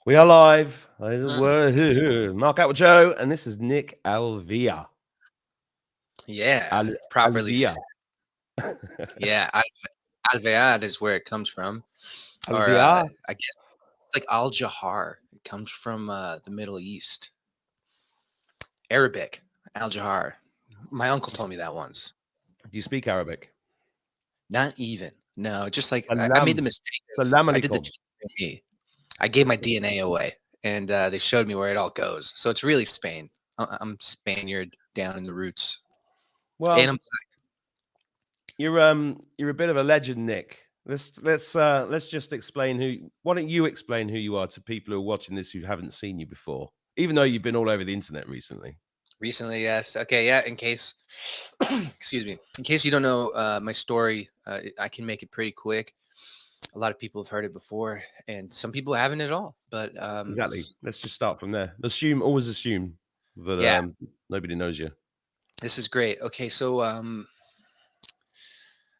We are live. There's a Mm, word. Mark out with Joe, and this is Nick Alvear. yeah, properly. Alvear. Yeah, Alvear is where it comes from, or Alvear. I guess it's like Al Jahar. It comes from the Middle East, Arabic. Al Jahar. My uncle told me that once. Do you speak Arabic? Not even. No, just like I made the Salam. mistake of Salam I did the alaikum. 23andMe. I gave my DNA away, and they showed me where it all goes. So it's really Spain. I'm Spaniard down in the roots, and Well, I'm you're a bit of a legend, Nick. Let's just explain who. Why don't you explain who you are to people who are watching this who haven't seen you before, even though you've been all over the internet recently. recently, yes. Okay, yeah. In case, excuse me. In case you don't know my story, I can make it pretty quick. A lot of people have heard it before, and some people haven't at all. But Exactly. Let's just start from there. Always assume that yeah, nobody knows you. this is great. Okay, so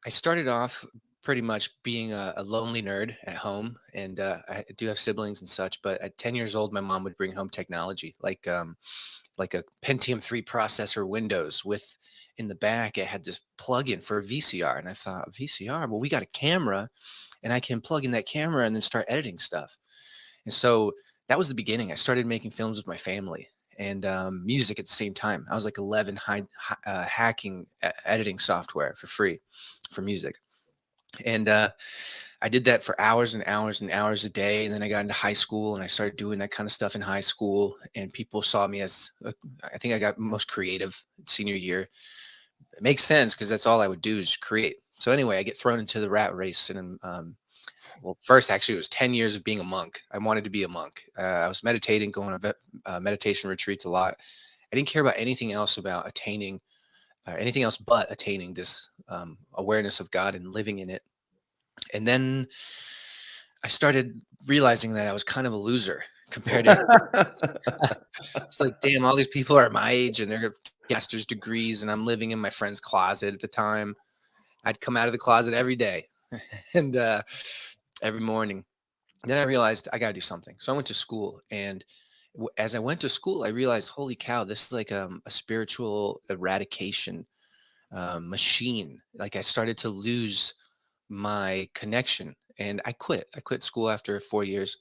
I started off pretty much being a lonely nerd at home, and I do have siblings and such. But at 10 years old, my mom would bring home technology like a Pentium 3 processor Windows with in the back it had this plug-in for a VCR, and I thought VCR, well, we got a camera, and I can plug in that camera and then start editing stuff. And so that was the beginning. I started making films with my family and music at the same time. I was like 11 hacking editing software for free for music. And I did that for hours and hours and hours a day. And then I got into high school and I started doing that kind of stuff in high school. And people saw me as, I think I got most creative senior year. It makes sense because that's all I would do is create. So anyway, I get thrown into the rat race. And well, first, actually, it was 10 years of being a monk. I wanted to be a monk. I was meditating, going to meditation retreats a lot. I didn't care about anything else about attaining, anything else but attaining this awareness of God and living in it. And then I started realizing that I was kind of a loser compared to everybody. It's like, damn, all these people are my age and they're master's degrees, and I'm living in my friend's closet at the time. I'd come out of the closet every day and every morning. Then I realized I got to do something. So I went to school, and as I went to school, I realized, holy cow, this is like a spiritual eradication machine. Like I started to lose my connection, and I quit. I quit school after 4 years.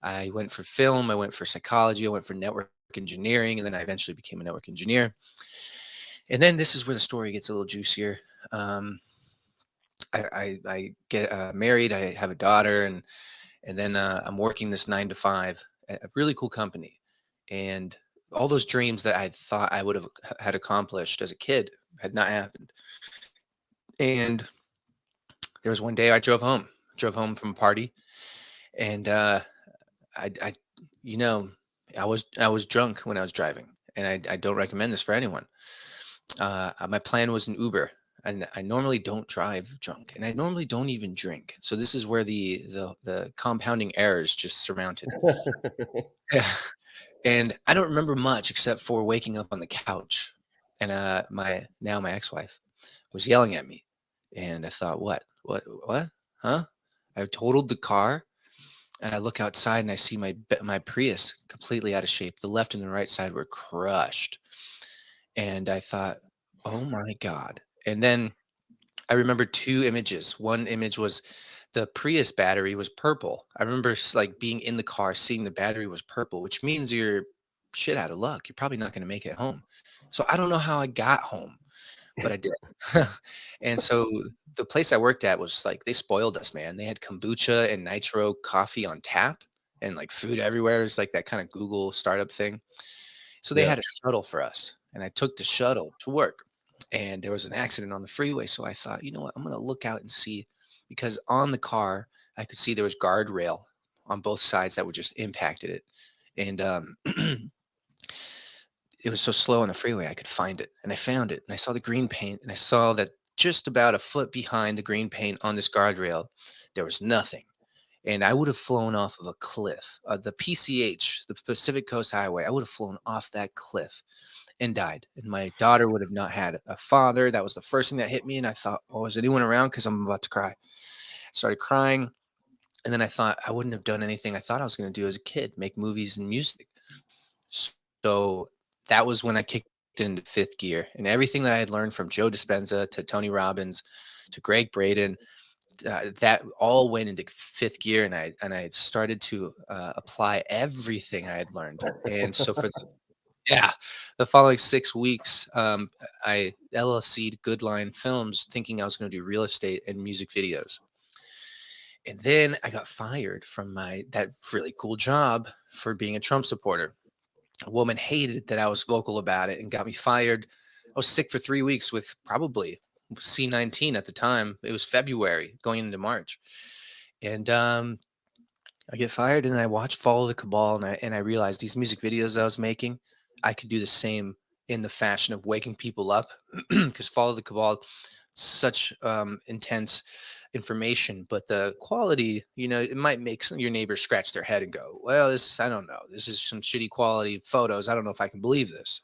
I went for film, I went for psychology, I went for network engineering, and then I eventually became a network engineer. And then this is where the story gets a little juicier. Um, I get married, I have a daughter, and then I'm working this 9 to 5 at a really cool company, and all those dreams that I thought I would have had accomplished as a kid had not happened. And there was one day I drove home from a party, and I you know, I was drunk when I was driving, and I don't recommend this for anyone. My plan was an Uber, and I normally don't drive drunk, and I normally don't even drink. So this is where the compounding errors just surmounted. Yeah, and I don't remember much except for waking up on the couch, and my ex-wife was yelling at me, and I thought, what, huh? I totaled the car, and I look outside and I see my Prius completely out of shape. The left and the right side were crushed. And I thought, "Oh my god." And then I remember 2 images. One image was the Prius battery was purple. I remember like being in the car, seeing the battery was purple, which means you're shit out of luck. You're probably not going to make it home. So I don't know how I got home, but I did. And so the place I worked at was like they spoiled us, man. They had kombucha and nitro coffee on tap and like food everywhere. It's like that kind of Google startup thing. So they Yeah. had a shuttle for us, and I took the shuttle to work. And there was an accident on the freeway, so I thought, you know what, I'm gonna look out and see, because on the car I could see there was guardrail on both sides that were just impacted it, and it was so slow on the freeway I could find it, and I found it, and I saw the green paint, and I saw that just about a foot behind the green paint on this guardrail, there was nothing, and I would have flown off of a cliff. The PCH, the Pacific Coast Highway, I would have flown off that cliff and died. And my daughter would have not had a father. That was the first thing that hit me. And I thought, oh, is anyone around? Because I'm about to cry. I started crying. And then I thought I wouldn't have done anything I thought I was going to do as a kid, make movies and music. So that was when I kicked into fifth gear, and everything that I had learned from Joe Dispenza to Tony Robbins to Greg Braden, that all went into fifth gear, and I had started to apply everything I had learned. And so for yeah, the following 6 weeks, I LLC'd Goodline Films, thinking I was going to do real estate and music videos. And then I got fired from that really cool job for being a Trump supporter. A woman hated that I was vocal about it and got me fired. I was sick for 3 weeks with probably C19 at the time. It was February going into March. And I get fired, and then I watch Follow the Cabal, and I realized these music videos I was making, I could do the same in the fashion of waking people up, because Follow the Cabal, such intense information, but the quality, it might make your neighbors scratch their head and go, "Well, I don't know, this is some shitty quality photos. I don't know if I can believe this."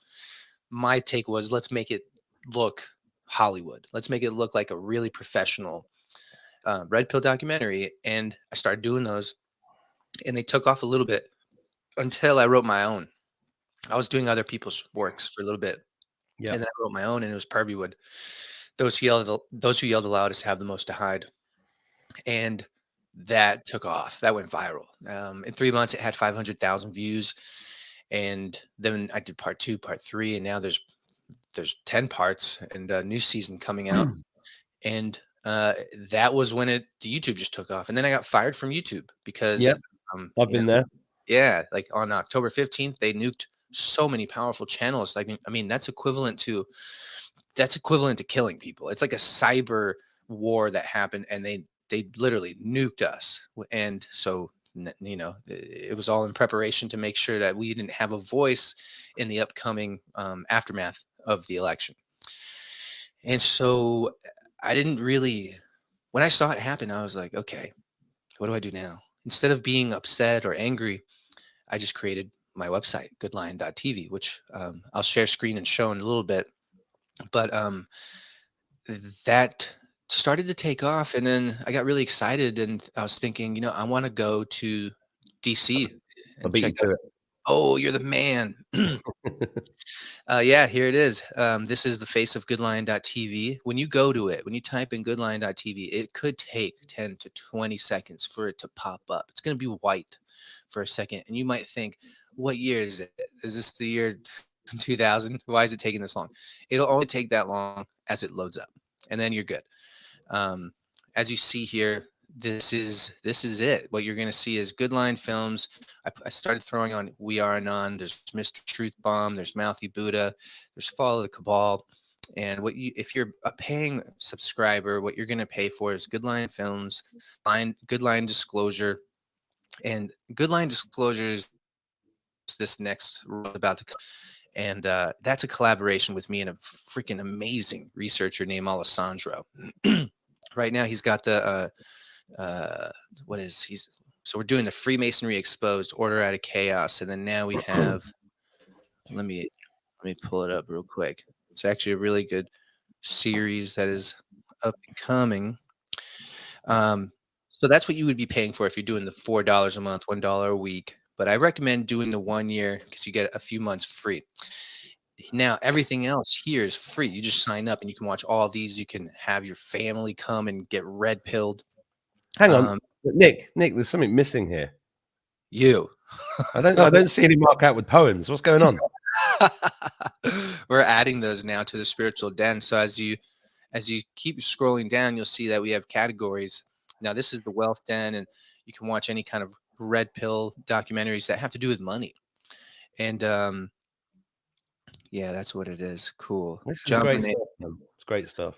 My take was, let's make it look Hollywood. Let's make it look like a really professional red pill documentary, and I started doing those, and they took off a little bit until I wrote my own. I was doing other people's works for a little bit, Yeah. and then I wrote my own, and it was Purvywood. Those who yelled the loudest have the most to hide, and that took off. That went viral. In 3 months, it had 500,000 views, and then I did part two, part three, and now there's 10 parts and a new season coming out. And that was when the YouTube just took off, and then I got fired from YouTube because Yep. I've been there. yeah, like on October 15th, they nuked so many powerful channels. Like, I mean, that's equivalent to killing people. It's like a cyber war that happened, and they literally nuked us. And so, it was all in preparation to make sure that we didn't have a voice in the upcoming aftermath of the election. And so I didn't really, when I saw it happen, I was like, okay, what do I do now? Instead of being upset or angry, I just created my website, Goodline.tv, which I'll share screen and show in a little bit. But that started to take off, and then I got really excited, and I was thinking, I want to go to DC I and beat you check out. to Oh, you're the man. it. Yeah, here it is. This is the face of Goodline.tv. When you go to it, when you type in Goodline.tv, it could take 10 to 20 seconds for it to pop up. It's going to be white for a second, and you might think, what year is it? Is this the year 2000? Why is it taking this long? It'll only take that long as it loads up, and then you're good. Um, as you see here, this is it. What you're going to see is Goodline Films. I started throwing on We Are Anon. There's Mr. Truth Bomb. There's Mouthy Buddha. There's Follow the Cabal. And if you're a paying subscriber, what you're going to pay for is Goodline Films, Goodline Disclosure, and Goodline Disclosure is this next about to come. And that's a collaboration with me and a freaking amazing researcher named Alessandro. Right now, he's got the so we're doing the Freemasonry Exposed, Order Out of Chaos, and then now we have. Let me pull it up real quick. It's actually a really good series that is up and coming. So that's what you would be paying for if you're doing the $4 a month, $1 a week. But I recommend doing the 1 year because you get a few months free. Now, everything else here is free. You just sign up and you can watch all these. You can have your family come and get red pilled. Hang on, Nick, there's something missing here. You. I don't see any mark out with poems. What's going on? We're adding those now to the spiritual den. So as you keep scrolling down, you'll see that we have categories. Now, this is the wealth den, and you can watch any kind of red pill documentaries that have to do with money. And yeah, that's what it is. Cool. This is great stuff, man. It's great stuff.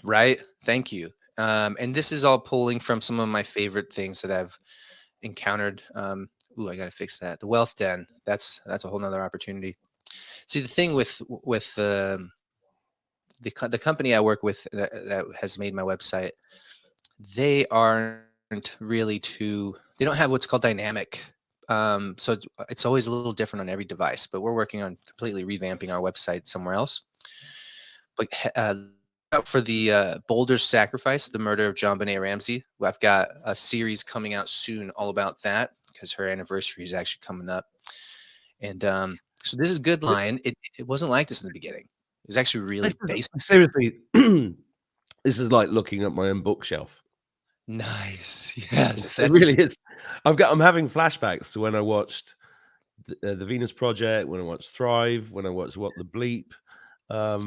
Right. Thank you. And this is all pulling from some of my favorite things that I've encountered. I got to fix that. The wealth den. That's a whole nother opportunity. See, the thing with the company I work with that has made my website, they aren't really they don't have what's called dynamic. So it's always a little different on every device, but we're working on completely revamping our website somewhere else. But out for the Boulder's Sacrifice, the murder of John Benet Ramsey. I've got a series coming out soon all about that because her anniversary is actually coming up. And so this is Good Line. It wasn't like this in the beginning. It was actually This really is basic. seriously, this is like looking at my own bookshelf. Nice. Yes, It that's really is. I'm having flashbacks to when I watched the Venus Project, when I watched Thrive, when I watched What the Bleep. yeah, Um,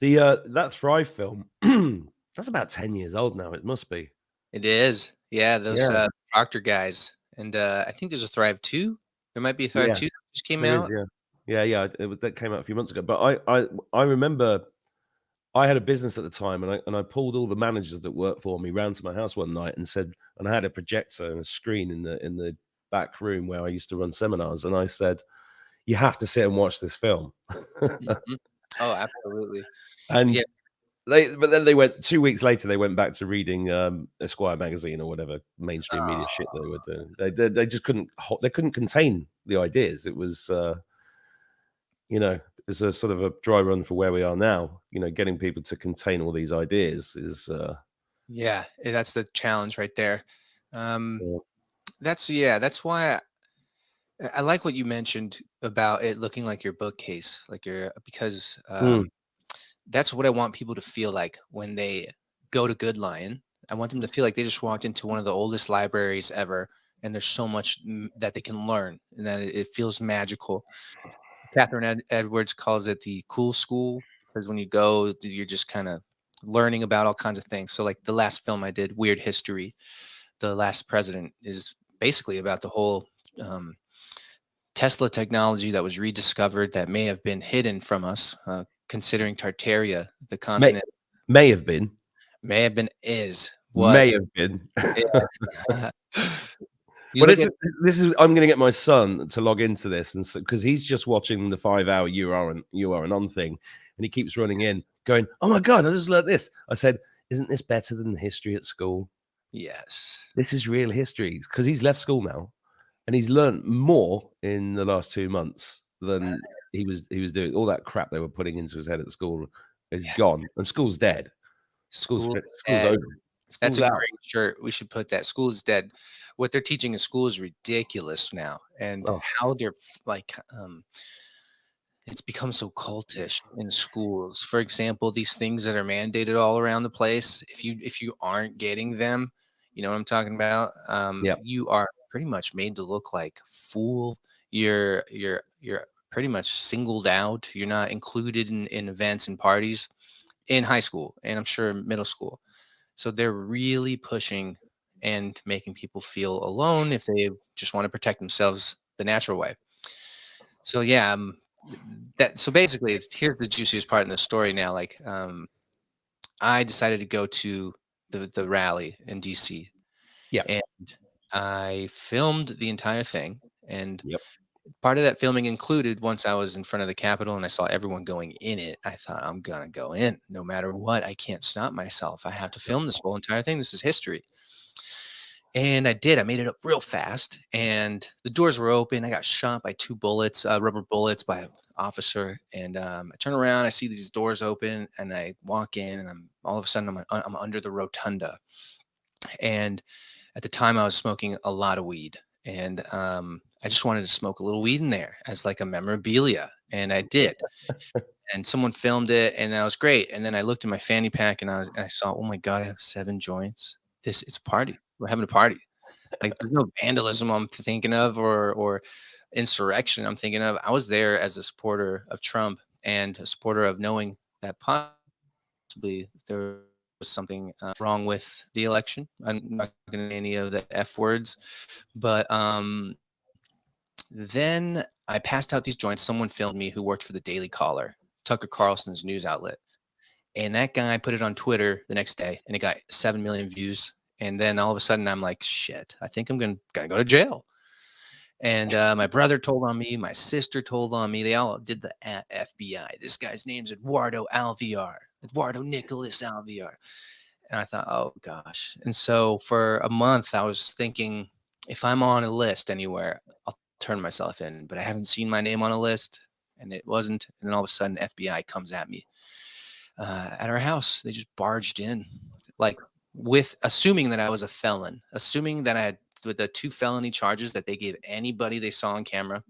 that Thrive film, that's about 10 years old now, it must be. it is. Yeah, those Yeah, Proctor guys. And I think there's a Thrive 2. There might be a Thrive yeah, 2 that just came there is, out. yeah. Yeah, yeah, that came out a few months ago, but I remember I had a business at the time, and I pulled all the managers that worked for me round to my house one night and said, and I had a projector and a screen in the back room where I used to run seminars, and I said, "You have to sit and watch this film." Mhm. Oh, absolutely. And Yeah. but then they went 2 weeks later, they went back to reading, Esquire magazine or whatever mainstream media shit they were doing. They just they couldn't contain the ideas. It was, it's a sort of a dry run for where we are now. Getting people to contain all these ideas is, Yeah, that's the challenge right there. Um, yeah. that's why I like what you mentioned about it looking like your bookcase, like your because Mm, that's what I want people to feel like when they go to Good Lion. I want them to feel like they just walked into one of the oldest libraries ever, and there's so much that they can learn, and that it feels magical. Catherine Edwards calls it the cool school because when you go, you're just kind of learning about all kinds of things. So, like the last film I did, Weird History, The Last President, is basically about the whole um, Tesla technology that was rediscovered that may have been hidden from us, considering Tartaria, the may continent, may have been, may have been is what. may have been. Yeah. You Well, look at this is I'm gonna get my son to log into this, and because he's just watching the 5-hour you are and on thing, and he keeps running in going, "Oh my god, I just learned this." I said, "Isn't this better than the history at school? yes, This is real history." Because he's left school now, and he's learned more in the last 2 months than he was doing. All that crap they were putting into his head at school is yeah, gone, and school's dead. school School's over. That's School's a out. great shirt. We should put that. School is dead. What they're teaching in school is ridiculous now, and Oh, how they're it's become so cultish in schools. For example, these things that are mandated all around the place. If you aren't getting them, you know what I'm talking about. yeah. You are pretty much made to look like a fool. You're pretty much singled out. You're not included in events and parties in high school, and I'm sure middle school. So they're really pushing and making people feel alone if they just want to protect themselves the natural way. So yeah, that so basically here's the juiciest part in the story now. Like I decided to go to the rally in DC Yeah. and I filmed the entire thing. And Yep. part of that filming included once I was in front of the Capitol and I saw everyone going in it, I thought, I'm gonna go in no matter what. I can't stop myself. I have to film this whole entire thing. This is history. And I did. I made it up real fast, and the doors were open. I got shot by 2 bullets, rubber bullets, by an officer. And I turn around, I see these doors open, and I walk in, and I'm all of a sudden I'm under the rotunda. And at the time, I was smoking a lot of weed, and I just wanted to smoke a little weed in there as like a memorabilia, and I did. And someone filmed it, and that was great. And then I looked in my fanny pack, and I saw, oh my god, I have 7 joints. It's a party. We're having a party. Like, there's no vandalism I'm thinking of or insurrection I'm thinking of. I was there as a supporter of Trump and a supporter of knowing that possibly there was something wrong with the election. I'm not going to any of the F words, but then I passed out these joints. Someone filmed me who worked for the Daily Caller, Tucker Carlson's news outlet. And that guy put it on Twitter the next day and it got 7 million views. And then all of a sudden I'm like, shit, I think I'm gonna go to jail. And my brother told on me, my sister told on me. They all did the FBI. This guy's name's Eduardo Alvear, Eduardo Nicholas Alvear. And I thought, oh gosh. And so for a month, I was thinking, if I'm on a list anywhere, I'll turn myself in. But I haven't seen my name on a list, and it wasn't. And then all of a sudden, FBI comes at me. at our house. They just barged in, like with assuming that I was a felon, assuming that I had with the 2 felony charges that they gave anybody they saw on camera.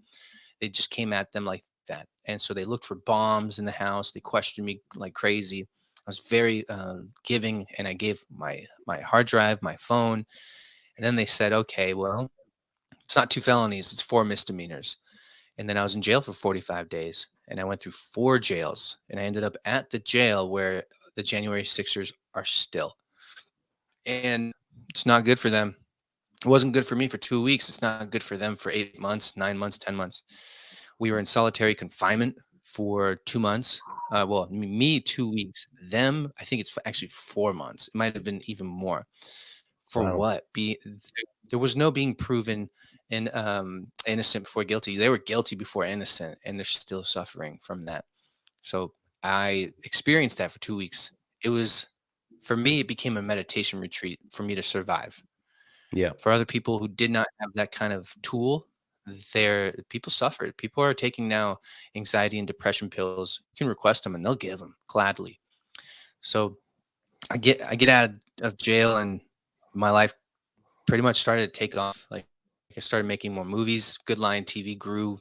They just came at them like that. And so they looked for bombs in the house. They questioned me like crazy. I was very giving, and I gave my hard drive, my phone, and then they said, "Okay, well, it's not 2 felonies; it's 4 misdemeanors." And then I was in jail for 45 days, and I went through 4 jails, and I ended up at the jail where the January Sixers are still. And it's not good for them. It wasn't good for me for 2 weeks. It's not good for them for 8 months, 9 months, 10 months. We were in solitary confinement for 2 months. Well, me 2 weeks. Them, I think it's actually 4 months. It might have been even more. For Wow. what? There was no being proven innocent before guilty. They were guilty before innocent, and they're still suffering from that. So I experienced that for 2 weeks. It was for me, it became a meditation retreat for me to survive. Yeah. For other people who did not have that kind of tool, their people suffered. People are taking now anxiety and depression pills. You can request them and they'll give them gladly. So I get out of jail, and my life pretty much started to take off. Like I started making more movies. Goodlinetv grew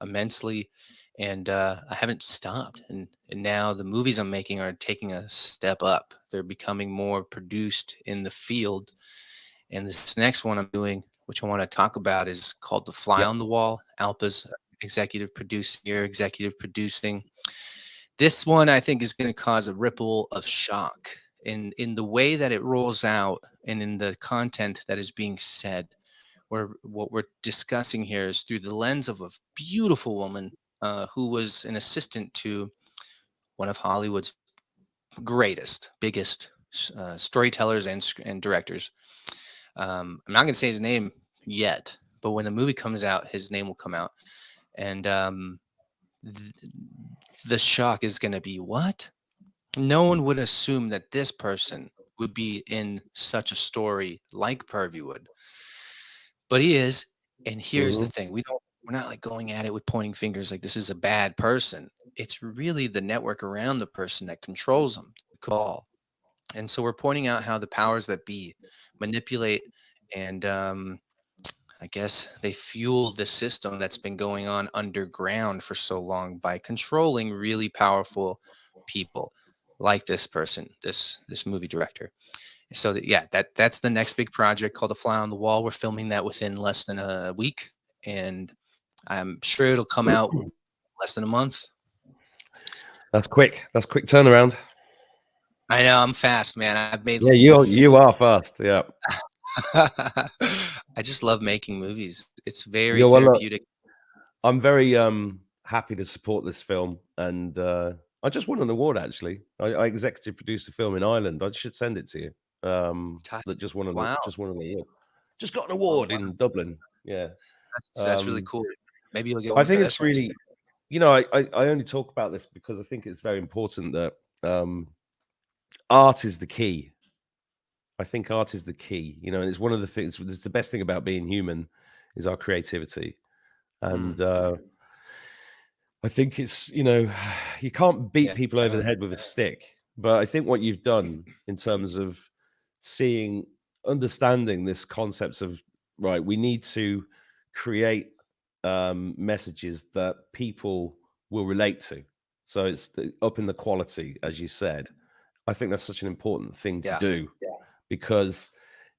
immensely, and I haven't stopped. And now the movies I'm making are taking a step up. They're becoming more produced in the field. And this next one I'm doing, which I want to talk about, is called The Fly Yeah. on the Wall. Alpa's executive producing, you're executive producing. This one I think is going to cause a ripple of shock in the way that it rolls out and in the content that is being said. Where what we're discussing here is through the lens of a beautiful woman who was an assistant to one of Hollywood's greatest, biggest storytellers and directors. I'm not going to say his name yet, but when the movie comes out, his name will come out, and th- the shock is going to be what? No one would assume that this person would be in such a story like Purview would, but he is. And here's the Hmm. thing: we're not like going at it with pointing fingers like this is a bad person. It's really the network around the person that controls them. Call. And so we're pointing out how the powers that be manipulate and I guess they fuel the system that's been going on underground for so long by controlling really powerful people like this person, this movie director. So yeah, that's the next big project called The Fly on the Wall. We're filming that within less than a week, and I'm sure it'll come out less than a month. That's quick. That's quick turnaround. I know I'm fast, man. I've made Yeah, you are fast. Yeah. I just love making movies. It's very Yeah. Well, look, therapeutic. I'm very happy to support this film, and I just won an award actually. I executive produced a film in Ireland. I should send it to you. Ti- That Wow. just won an award. Just got an Oh, award wow. in Dublin. Yeah. That's really Um, cool. Maybe you'll get I one for think it's this one too. really, you know, I only talk about this because I think it's very important that art is the key. I think art is the key, you know, and it's one of the things. It's the best thing about being human is our creativity, Mm, and I think it's, you know, you can't beat yeah. people over the head with a stick. But I think what you've done in terms of seeing, understanding this concepts of, right, we need to create messages that people will relate to. So it's up in the quality, as you said. I think that's such an important thing to Yeah. do because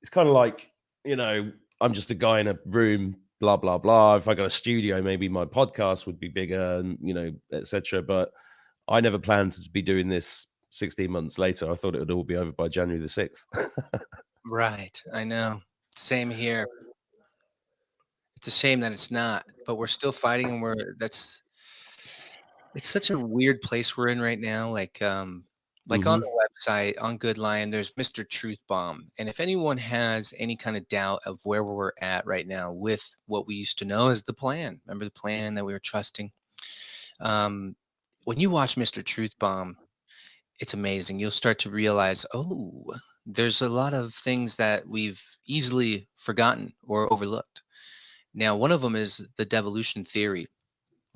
it's kind of like, you know, I'm just a guy in a room, blah blah blah. If I got a studio, maybe my podcast would be bigger, and you know, etc. But I never planned to be doing this 16 months later. I thought it would all be over by January the 6th. Right. I know. Same here. It's a shame that it's not, but we're still fighting and we're that's it's such a weird place we're in right now. Like on Hmm. the website on Good Lion, there's Mr. Truth Bomb. And if anyone has any kind of doubt of where we're at right now with what we used to know as the plan, remember the plan that we were trusting? Um, when you watch Mr. Truth Bomb, it's amazing. You'll start to realize, oh, there's a lot of things that we've easily forgotten or overlooked. Now, one of them is the devolution theory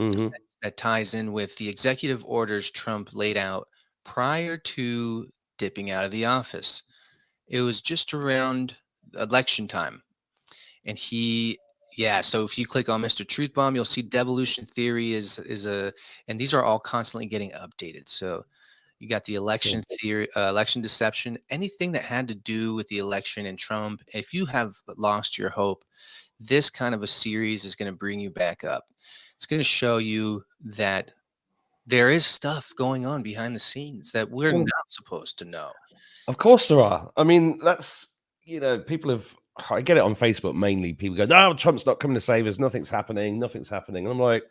Hmm. that ties in with the executive orders Trump laid out prior to dipping out of the office. It was just around election time. And he, yeah, so if you click on Mr. Truth Bomb, you'll see devolution theory is a, and these are all constantly getting updated. So you got the election Cool. theory, election deception, anything that had to do with the election and Trump. If you have lost your hope, this kind of a series is going to bring you back up. It's going to show you that there is stuff going on behind the scenes that we're Well, not supposed to know. of course there are. I mean, that's people have. I get it on Facebook mainly. People go, "No, Trump's not coming to save us. Nothing's happening. Nothing's happening." And I'm like,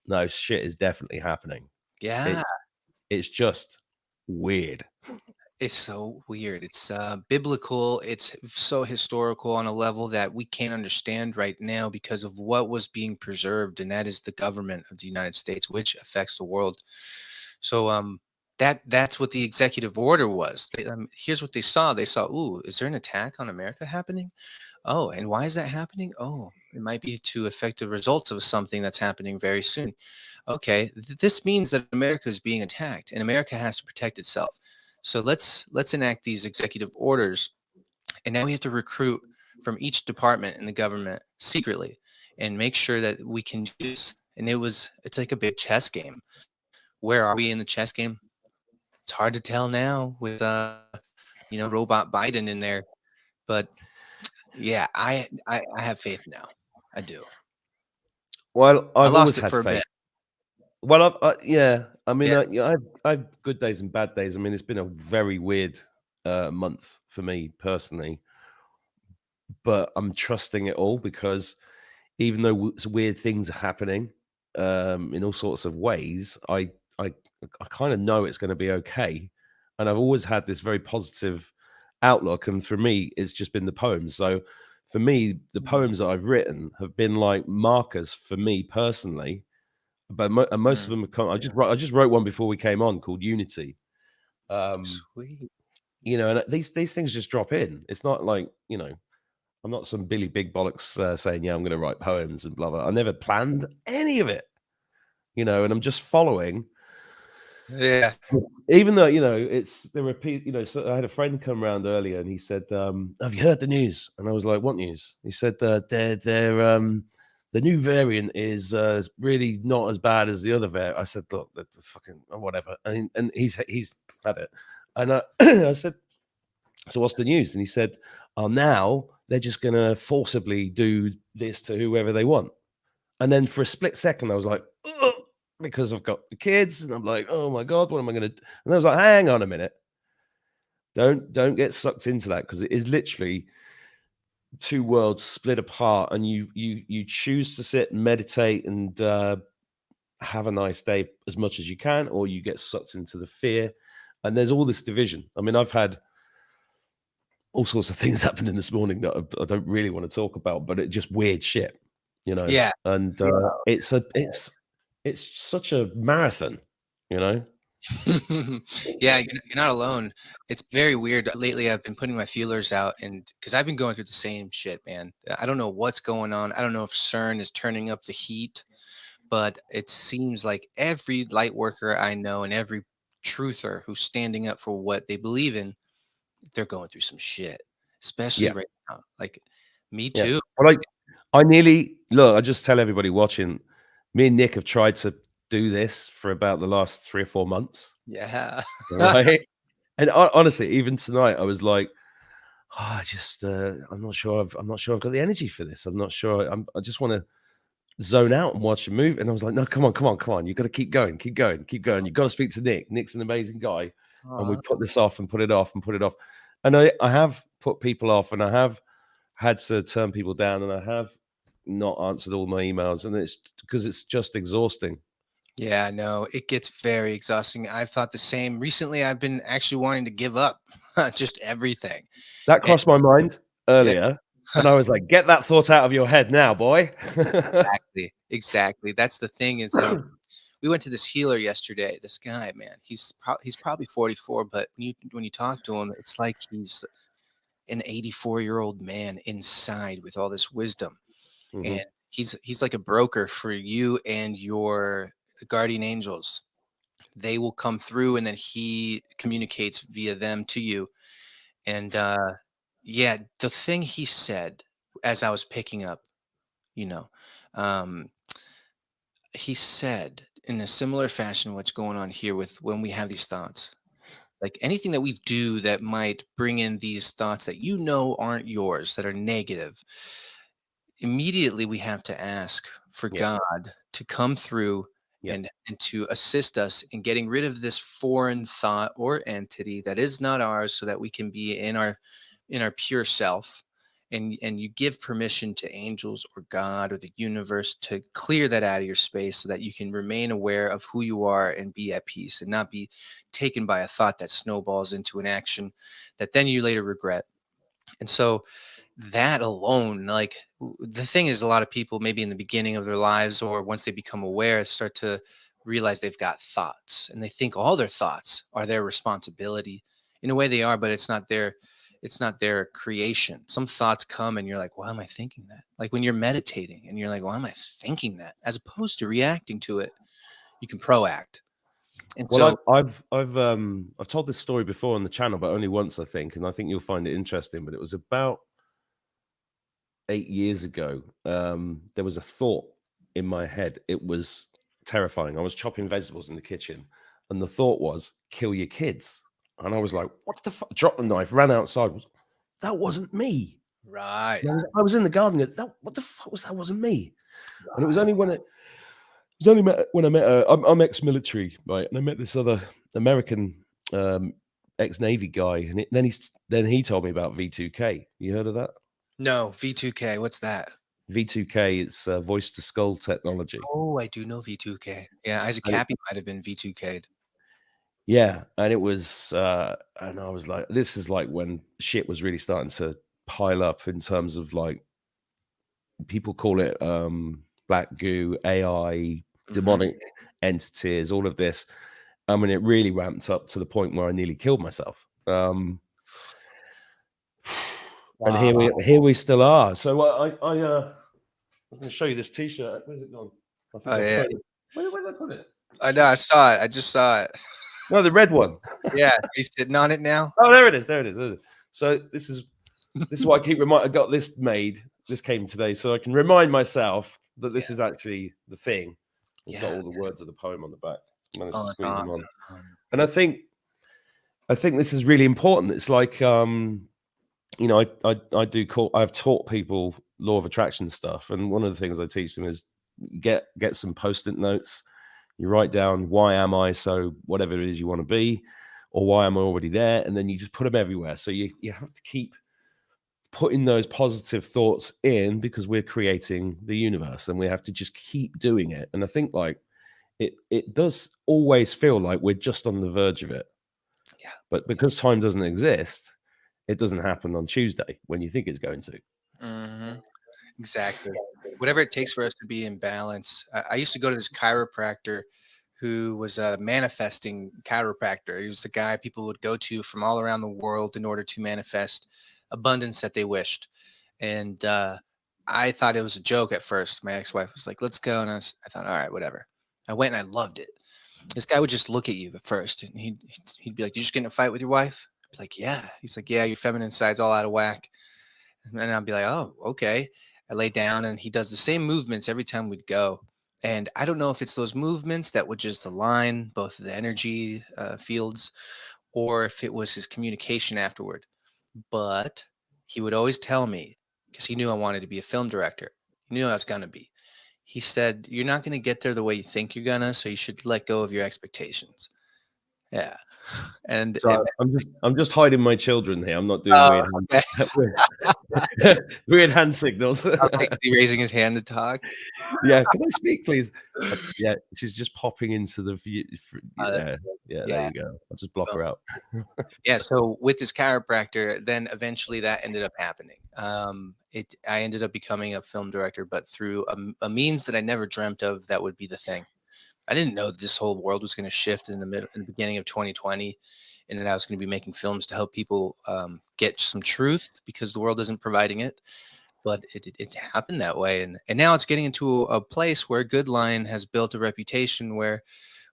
"No, shit is definitely happening. Yeah, It it's just weird." it's so weird. It's biblical. It's so historical on a level that we can't understand right now because of what was being preserved, and that is the government of the United States, which affects the world. So that's what the executive order was. Here's what they saw. They saw, ooh, is there an attack on America happening? Oh, and why is that happening? Oh, it might be to affect the results of something that's happening very soon. Okay, this means that America is being attacked, and America has to protect itself. So let's enact these executive orders, and now we have to recruit from each department in the government secretly, and make sure that we can use. And it's like a big chess game. Where are we in the chess game? It's hard to tell now with robot Biden in there, but yeah, I have faith now. I do. Well, I I've always lost it had for a faith. bit. Well, yeah. I mean, Yeah. I've good days and bad days. I mean, it's been a very weird month for me personally, but I'm trusting it all because even though weird things are happening in all sorts of ways, I, I kind of know it's going to be okay, and I've always had this very positive outlook. And for me, it's just been the poems. So for me, the poems that I've written have been like markers for me personally. But and most of Mm, them have come. I just wrote one before we came on called Unity. Um, sweet. and these things just drop in. It's not like I'm not some Billy Big Bollocks saying, "Yeah, I'm going to write poems and blah blah." I never planned any of it, and I'm just following. Yeah. Even though it's there were people. So I had a friend come around earlier, and he said, "Have you heard the news?" And I was like, "What news?" He said, "They're the new variant is really not as bad as the other variant." I said, "Look, the fucking whatever," and he's had it, and I said, "So what's the news?" And he said, "Oh, now they're just going to forcibly do this to whoever they want." And then for a split second, I was like, "Ugh," because I've got the kids, and I'm like, "Oh my god, what am I going to?" And I was like, "Hang on a minute, don't get sucked into that because it is literally two worlds split apart, and you choose to sit and meditate and have a nice day as much as you can, or you get sucked into the fear." And there's all this division. I mean, I've had all sorts of things happening this morning that I don't really want to talk about, but it just weird shit, you know. Yeah. And it's such a marathon, you know. Yeah, you're not alone. It's very weird. Lately, I've been putting my feelers out, and because I've been going through the same shit, man. I don't know what's going on. I don't know if CERN is turning up the heat, but it seems like every light worker I know and every truther who's standing up for what they believe in, they're going through some shit, especially Yeah, right now. Like me yeah. too. Well, I nearly look. I just tell everybody watching. Me and Nick have tried to do this for about the last 3 or 4 months, Yeah. right? And honestly, even tonight, I was like, "Oh, I just, I'm not sure. I'm not sure I've got the energy for this. I'm not sure. I just want to zone out and watch a movie." And I was like, "No, come on, come on, come on. You got to keep going, keep going, keep going. You got to speak to Nick. Nick's an amazing guy." And we Aw. put this off and put it off and put it off. And I have put people off, and I have had to turn people down, and I have not answered all my emails, and it's because it's just exhausting. Yeah, no, it gets very exhausting. I've thought the same. Recently, I've been actually wanting to give up just everything. That And crossed my mind yeah, earlier, and I was like, "Get that thought out of your head now, boy." exactly. Exactly. That's the thing is we went to this healer yesterday. This guy, man, he's probably 44, but when you talk to him, it's like he's an 84-year-old man inside with all this wisdom. Mhm. And he's like a broker for you and your guardian angels. They will come through, and then he communicates via them to you. And yeah, the thing he said as I was picking up, you know, um, he said in a similar fashion what's going on here with when we have these thoughts. Like anything that we do that might bring in these thoughts that you know aren't yours, that are negative, immediately we have to ask for Yeah. God to come through Yeah. and to assist us in getting rid of this foreign thought or entity that is not ours, so that we can be in our pure self. And you give permission to angels or God or the universe to clear that out of your space, so that you can remain aware of who you are and be at peace, and not be taken by a thought that snowballs into an action that then you later regret. And so that alone, like, the thing is, a lot of people maybe in the beginning of their lives, or once they become aware, start to realize they've got thoughts, and they think all their thoughts are their responsibility. In a way they are, but it's not their creation. Some thoughts come and you're like, why am I thinking that? Like when you're meditating and you're like, why am I thinking that? As opposed to reacting to it, you can proact. And Well, so I've told this story before on the channel, but only once, I think, and I think you'll find it interesting. But it was about 8 years ago. There was a thought in my head. It was terrifying. I was chopping vegetables in the kitchen, and the thought was, "Kill your kids." And I was like, "What the fuck?" Dropped the knife, ran outside. That wasn't me. right, I was in the garden. That what the fuck was that? Wasn't me. And it was right. only when when I met. I'm ex-military, right? And I met this other American ex-Navy guy, and then he told me about V2K. You heard of that? No, V2K, what's that? V2K, it's voice to skull technology. Oh, I do know V2K. Yeah, Isaac And Cappy might have been V2K'd. yeah, and it was, and I was like, this is like when shit was really starting to pile up in terms of like people call it black goo, AI, Mhm. demonic entities, all of this. I mean, it really ramped up to the point where I nearly killed myself. And Wow. here we still are. So I'm going to show you this T-shirt. Where's it gone? I think Oh, I yeah. thrown it. Where did I put it? I know, I saw it, I just saw it. No, the red one. Yeah, he's sitting on it now? Oh, there it is. There it is. There it is. So this is why I keep I got this made. This came today, so I can remind myself that Yeah, this is actually the thing. It's got yeah. all the words of the poem on the back. I managed Oh, to that's squeeze them on, awesome. and I think this is really important. It's like you know, I've taught people law of attraction stuff, and one of the things I teach them is get some post-it notes. You write down, why am I so whatever it is you want to be, or why am I already there, and then you just put them everywhere. So you have to keep putting those positive thoughts in, because we're creating the universe, and we have to just keep doing it. And I think like it does always feel like we're just on the verge of it, Yeah. but because time doesn't exist, it doesn't happen on Tuesday when you think it's going to. Mhm. Exactly. Whatever it takes for us to be in balance. I used to go to this chiropractor who was a manifesting chiropractor. He was the guy people would go to from all around the world in order to manifest abundance that they wished. And I thought it was a joke at first. My ex-wife was like, "Let's go," and I thought, "All right, whatever." I went and I loved it. This guy would just look at you at first, and he'd be like, "Did you just get in a fight with your wife?" I'd be like, "Yeah." He's like, "Yeah, your feminine side's all out of whack." And I'd be like, "Oh, okay." I lay down and he does the same movements every time we'd go. And I don't know if it's those movements that would just align both of the energy fields, or if it was his communication afterward. But he would always tell me, because he knew I wanted to be a film director. He knew I was going to be. He said, "You're not going to get there the way you think you're going to. So you should let go of your expectations." Yeah. And, So I'm just hiding my children here. I'm not doing oh, weird okay. weird hand signals. Okay, is he raising his hand to talk? Yeah, can I speak, please? Yeah, she's just popping into the view. Uh, Yeah, yeah, there yeah. you go. I'll just block her out. Yeah, so with this chiropractor, then eventually that ended up happening. I ended up becoming a film director, but through a means that I never dreamt of that would be the thing. I didn't know that this whole world was going to shift in the beginning of 2020, and that I was going to be making films to help people get some truth, because the world isn't providing it. But it happened that way, and now it's getting into a place where Goodline has built a reputation where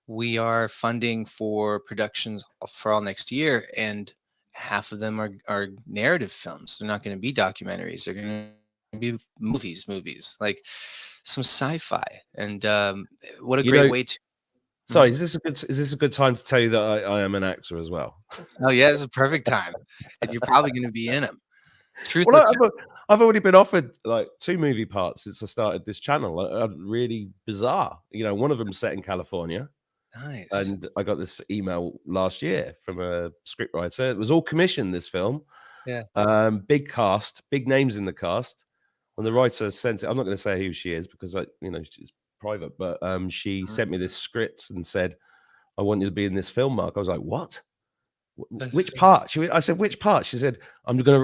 we are funding for productions for all next year, and half of them are narrative films. They're not going to be documentaries. They're going to be movies, like some sci-fi. And what a You great know, way to. sorry, Mhm. is this a good time to tell you that I am an actor as well? Oh yeah, it's a perfect time, and you're probably going to be in them. Truth Well, but I've already been offered like 2 movie parts since I started this channel. Really bizarre. You know, one of them set in California, nice. and I got this email last year from a scriptwriter. It was all commissioned, this film. Yeah. Big cast, big names in the cast. When the writer sent it, I'm not gonna say who she is because she's private, but, she Uh, sent me this script and said, "I want you to be in this film, Mark." I was like, "What? That's Which part?" I said, "Which part?" She said, "I'm gonna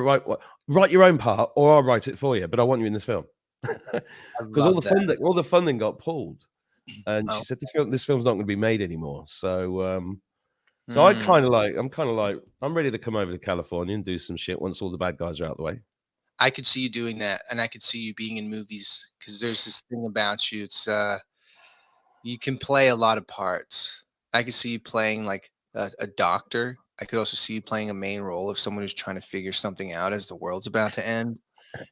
write your own part or I'll write it for you, but I want you in this film." I Because all love the that. funding got pulled, and Oh, she said, "This film's not gonna be made anymore." So mm. I'm ready to come over to California and do some shit once all the bad guys are out the way. I could see you doing that, and I could see you being in movies because there's this thing about you. It's you can play a lot of parts. I could see you playing like a doctor. I could also see you playing a main role of someone who's trying to figure something out as the world's about to end,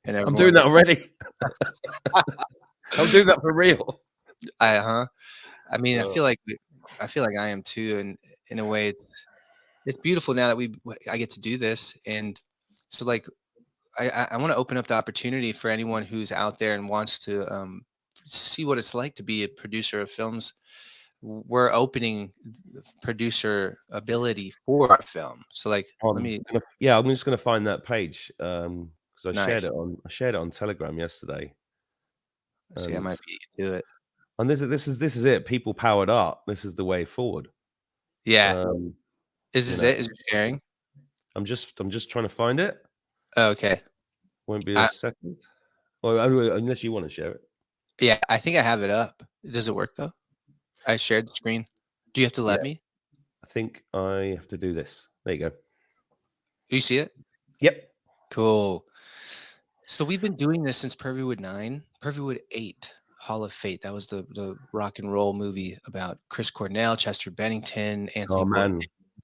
and I'm doing everyone's. that already. I'm doing that for real. I huh. I mean, Uh, I feel like I am too, and in a way, it's beautiful now that I get to do this, and so like I want to open up the opportunity for anyone who's out there and wants to see what it's like to be a producer of films. We're opening producer ability for our film. So like, let me I'm just gonna find that page, because nice. I shared it on Telegram yesterday, See, I and might be do it. this is it. People powered up. This is the way forward. Yeah. Um, Is you this know, it? Is it sharing? I'm just trying to find it. Okay. Won't be a I, second. Well, unless you want to share it. yeah, I think I have it up. Does it work though? I shared the screen. Do you have to Yeah, let me? I think I have to do this. There you go. You see it? Yep. Cool. So we've been doing this since Purvywood 9, Purvywood 8, Hall of Fate. That was the rock and roll movie about Chris Cornell, Chester Bennington, Anthony Oh Bourdain, man,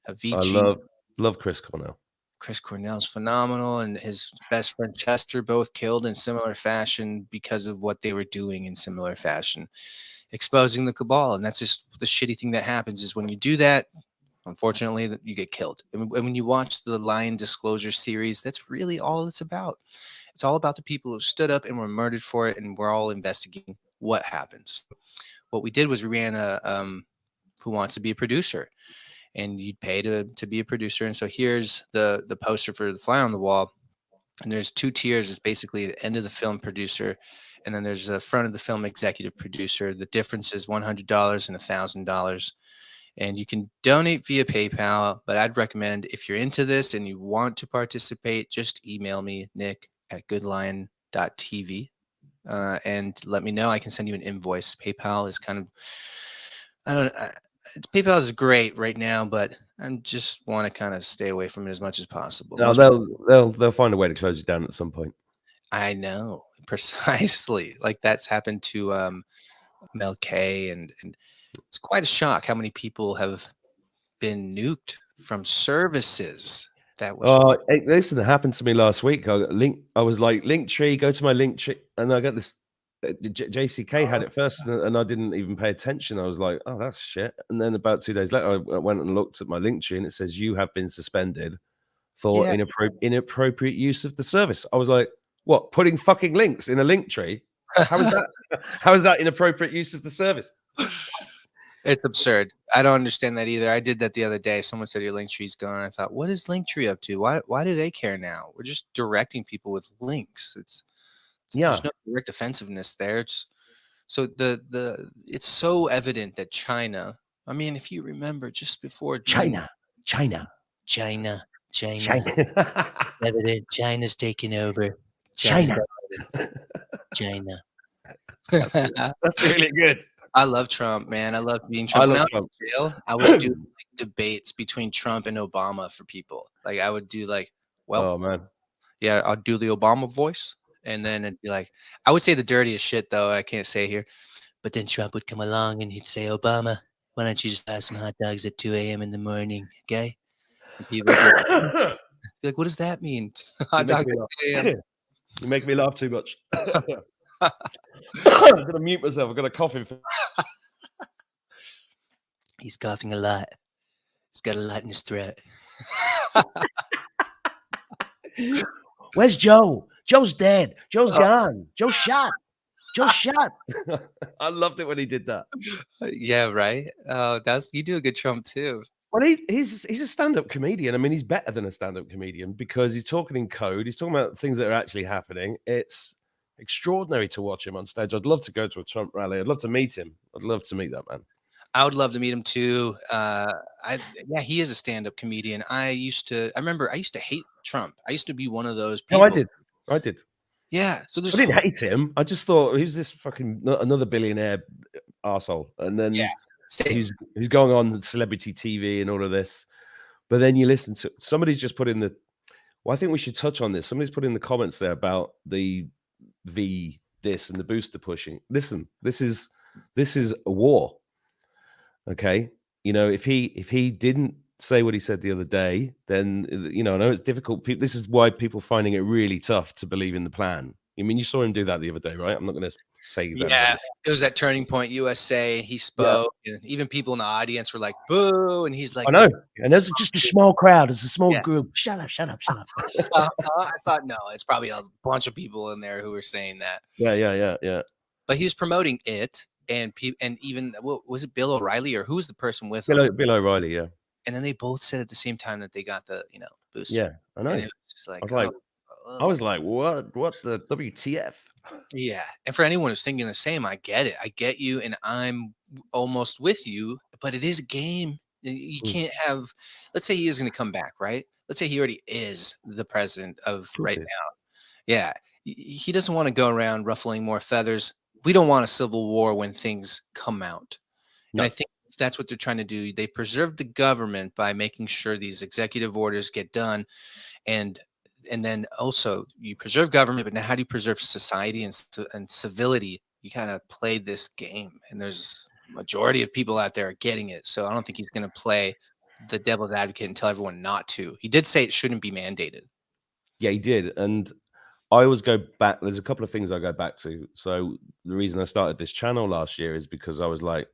I Avicii. love Chris Cornell. Chris Cornell's phenomenal, and his best friend Chester, both killed in similar fashion because of what they were doing in similar fashion, exposing the cabal. And that's just the shitty thing that happens is when you do that, unfortunately, that you get killed. And when you watch the Lion Disclosure series, that's really all it's about. It's all about the people who stood up and were murdered for it, and we're all investigating what happens. What we did was we ran a Who Wants to Be a Producer, and you'd pay to be a producer. And so here's the poster for the Fly on the Wall, and there's two tiers. It's basically the end of the film producer, and then there's the front of the film executive producer. The difference is $100 and $1,000, and you can donate via PayPal. But I'd recommend if you're into this and you want to participate, just email me, nick@goodlion.tv, and let me know. I can send you an invoice. PayPal is kind of, I don't, PayPal is great right now, but I just want to kind of stay away from it as much as possible. No, Most people, they'll find a way to close it down at some point. I know precisely, like that's happened to Mel K, and it's quite a shock how many people have been nuked from services that were supposed. Hey, listen, it happened to me last week. I was like, Linktree, go to my Linktree, and I got this. JCK had it first, and I didn't even pay attention. I was like, "Oh, that's shit." And then about 2 days later, I went and looked at my Linktree, and it says you have been suspended for Yeah. inappropriate use of the service. I was like, "What? Putting fucking links in a Linktree? How is that? How is that inappropriate use of the service?" It's absurd. I don't understand that either. I did that the other day. Someone said your Linktree's gone. I thought, what is Linktree up to? Why do they care now? We're just directing people with links. There's Yeah, no direct offensiveness there. It's so the it's so evident that China. I mean, if you remember, just before 9 China, China, China, China, China, evident China's taking over. China, China. China. That's that's really good. I love Trump, man. I love being I Trump. When I love was Trump. in jail, I would do like, debates between Trump and Obama for people. Like I would do like, well, Oh man. yeah, I'll do the Obama voice, and then it'd be like, I would say the dirtiest shit though. I can't say here, but then Trump would come along and he'd say Obama, Why don't you just buy some hot dogs at 2 a.m. in the morning, okay? And people would be like, "What does that mean? You Hot make dogs me at laugh. 2 a.m." You make me laugh too much. I'm gonna mute myself. I've got a coughing fit. He's coughing a lot. He's got a lot in his throat. Where's Joe? Joe's dead. Joe's Oh, gone. Joe's shot. Joe's shot. I loved it when he did that. yeah, right? Oh, you do a good Trump too. Well, he's a stand-up comedian. I mean, he's better than a stand-up comedian because he's talking in code. He's talking about things that are actually happening. It's extraordinary to watch him on stage. I'd love to go to a Trump rally. I'd love to meet him. I'd love to meet that man. I would love to meet him too. Yeah, he is a stand-up comedian. I remember I used to hate Trump. I used to be one of those No, I people. did. I did. Yeah. So I there's didn't hate him. I just thought who's this fucking another billionaire arsehole. And yeah, then same. who's going on celebrity TV and all of this. But then you listen to somebody's just put in the. Well, I think we should touch on this. Somebody's put in the comments there about the this and the booster pushing. Listen, this is a war. Okay, you know, if he didn't say what he said the other day, then you know, I know it's difficult. This is why people are finding it really tough to believe in the plan. I mean, you saw him do that the other day, right? I'm not going to say that Yeah, again. it was at Turning Point USA. He Yeah, spoke, and even people in the audience were like, "Boo!" And he's I like, know. "Look, And there's just a small crowd. It's a small yeah." group. Shut up! Shut up! Shut up! I thought, no, it's probably a bunch of people in there who were saying that. Yeah. But he was promoting it, and even what was it, Bill O'Reilly, or who was the person with him? Bill O'Reilly. Yeah, And then they both said at the same time that they got the booster, yeah. I and know. it was just I like, was like, oh. what? What the WTF? Yeah, and for anyone who's thinking the same, I get it. I get you, and I'm almost with you, but it is a game. You Mm, can't have, let's say he is going to come back, right? Let's say he already is the president of of course right it is. now. Yeah, he doesn't want to go around ruffling more feathers. We don't want a civil war when things come out. And I No. think that's what they're trying to do. They preserve the government by making sure these executive orders get done, and then also you preserve government, but now how do you preserve society and civility? You kind of play this game, and there's majority of people out there are getting it. So I don't think he's going to play the devil's advocate and tell everyone not to. He did say it shouldn't be mandated. Yeah, he did. And I always go back. There's a couple of things I go back to. So the reason I started this channel last year is because I was like,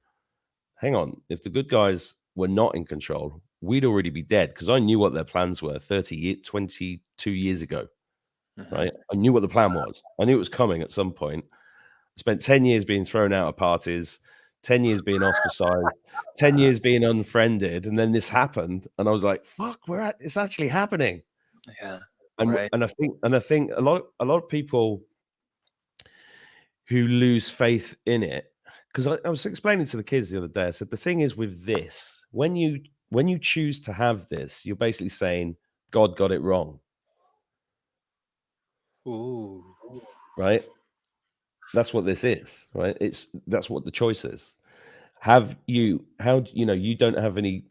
hang on, if the good guys were not in control, we'd already be dead. Because I knew what their plans were 22 years ago, Mhm. right? I knew what the plan was. I knew it was coming at some point. I spent 10 years being thrown out of parties, 10 years being ostracized, 10 years being unfriended. And then this happened. And I was like, fuck, it's actually happening. Yeah, And right. I think a lot of people who lose faith in it, because I was explaining to the kids the other day, I said the thing is with this, when you choose to have this, you're basically saying God got it wrong, Ooh. right? That's what this is, right? That's what the choice is. You don't have any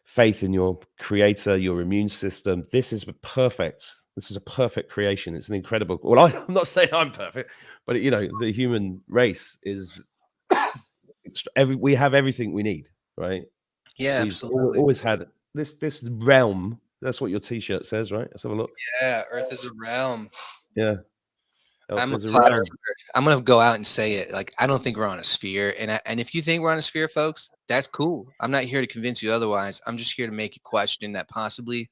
faith in your creator, your immune system. This is a perfect creation. It's an incredible. Well, I'm not saying I'm perfect, but the human race is we have everything we need, right? Yeah, We've absolutely. always had this realm. That's what your T-shirt says, right? Let's have a look. Yeah, Earth is a realm. Yeah, I'm a there's a flat realm. earther. I'm gonna go out and say it. Like, I don't think we're on a sphere, and if you think we're on a sphere, folks, that's cool. I'm not here to convince you otherwise. I'm just here to make you question that possibly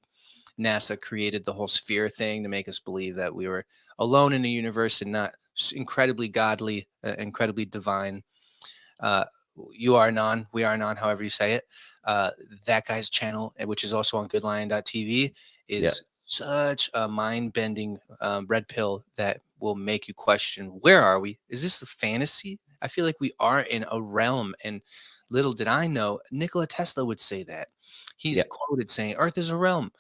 NASA created the whole sphere thing to make us believe that we were alone in the universe and not incredibly godly, incredibly divine. Uh, you are non, we are non, however you say it. Uh, that guy's channel, which is also on Goodlinetv, Yeah, is such a mind-bending red pill that will make you question, where are we? Is this a fantasy? I feel like we are in a realm, and little did I know, Nikola Tesla would say that. He's yeah. quoted saying, Earth is a realm.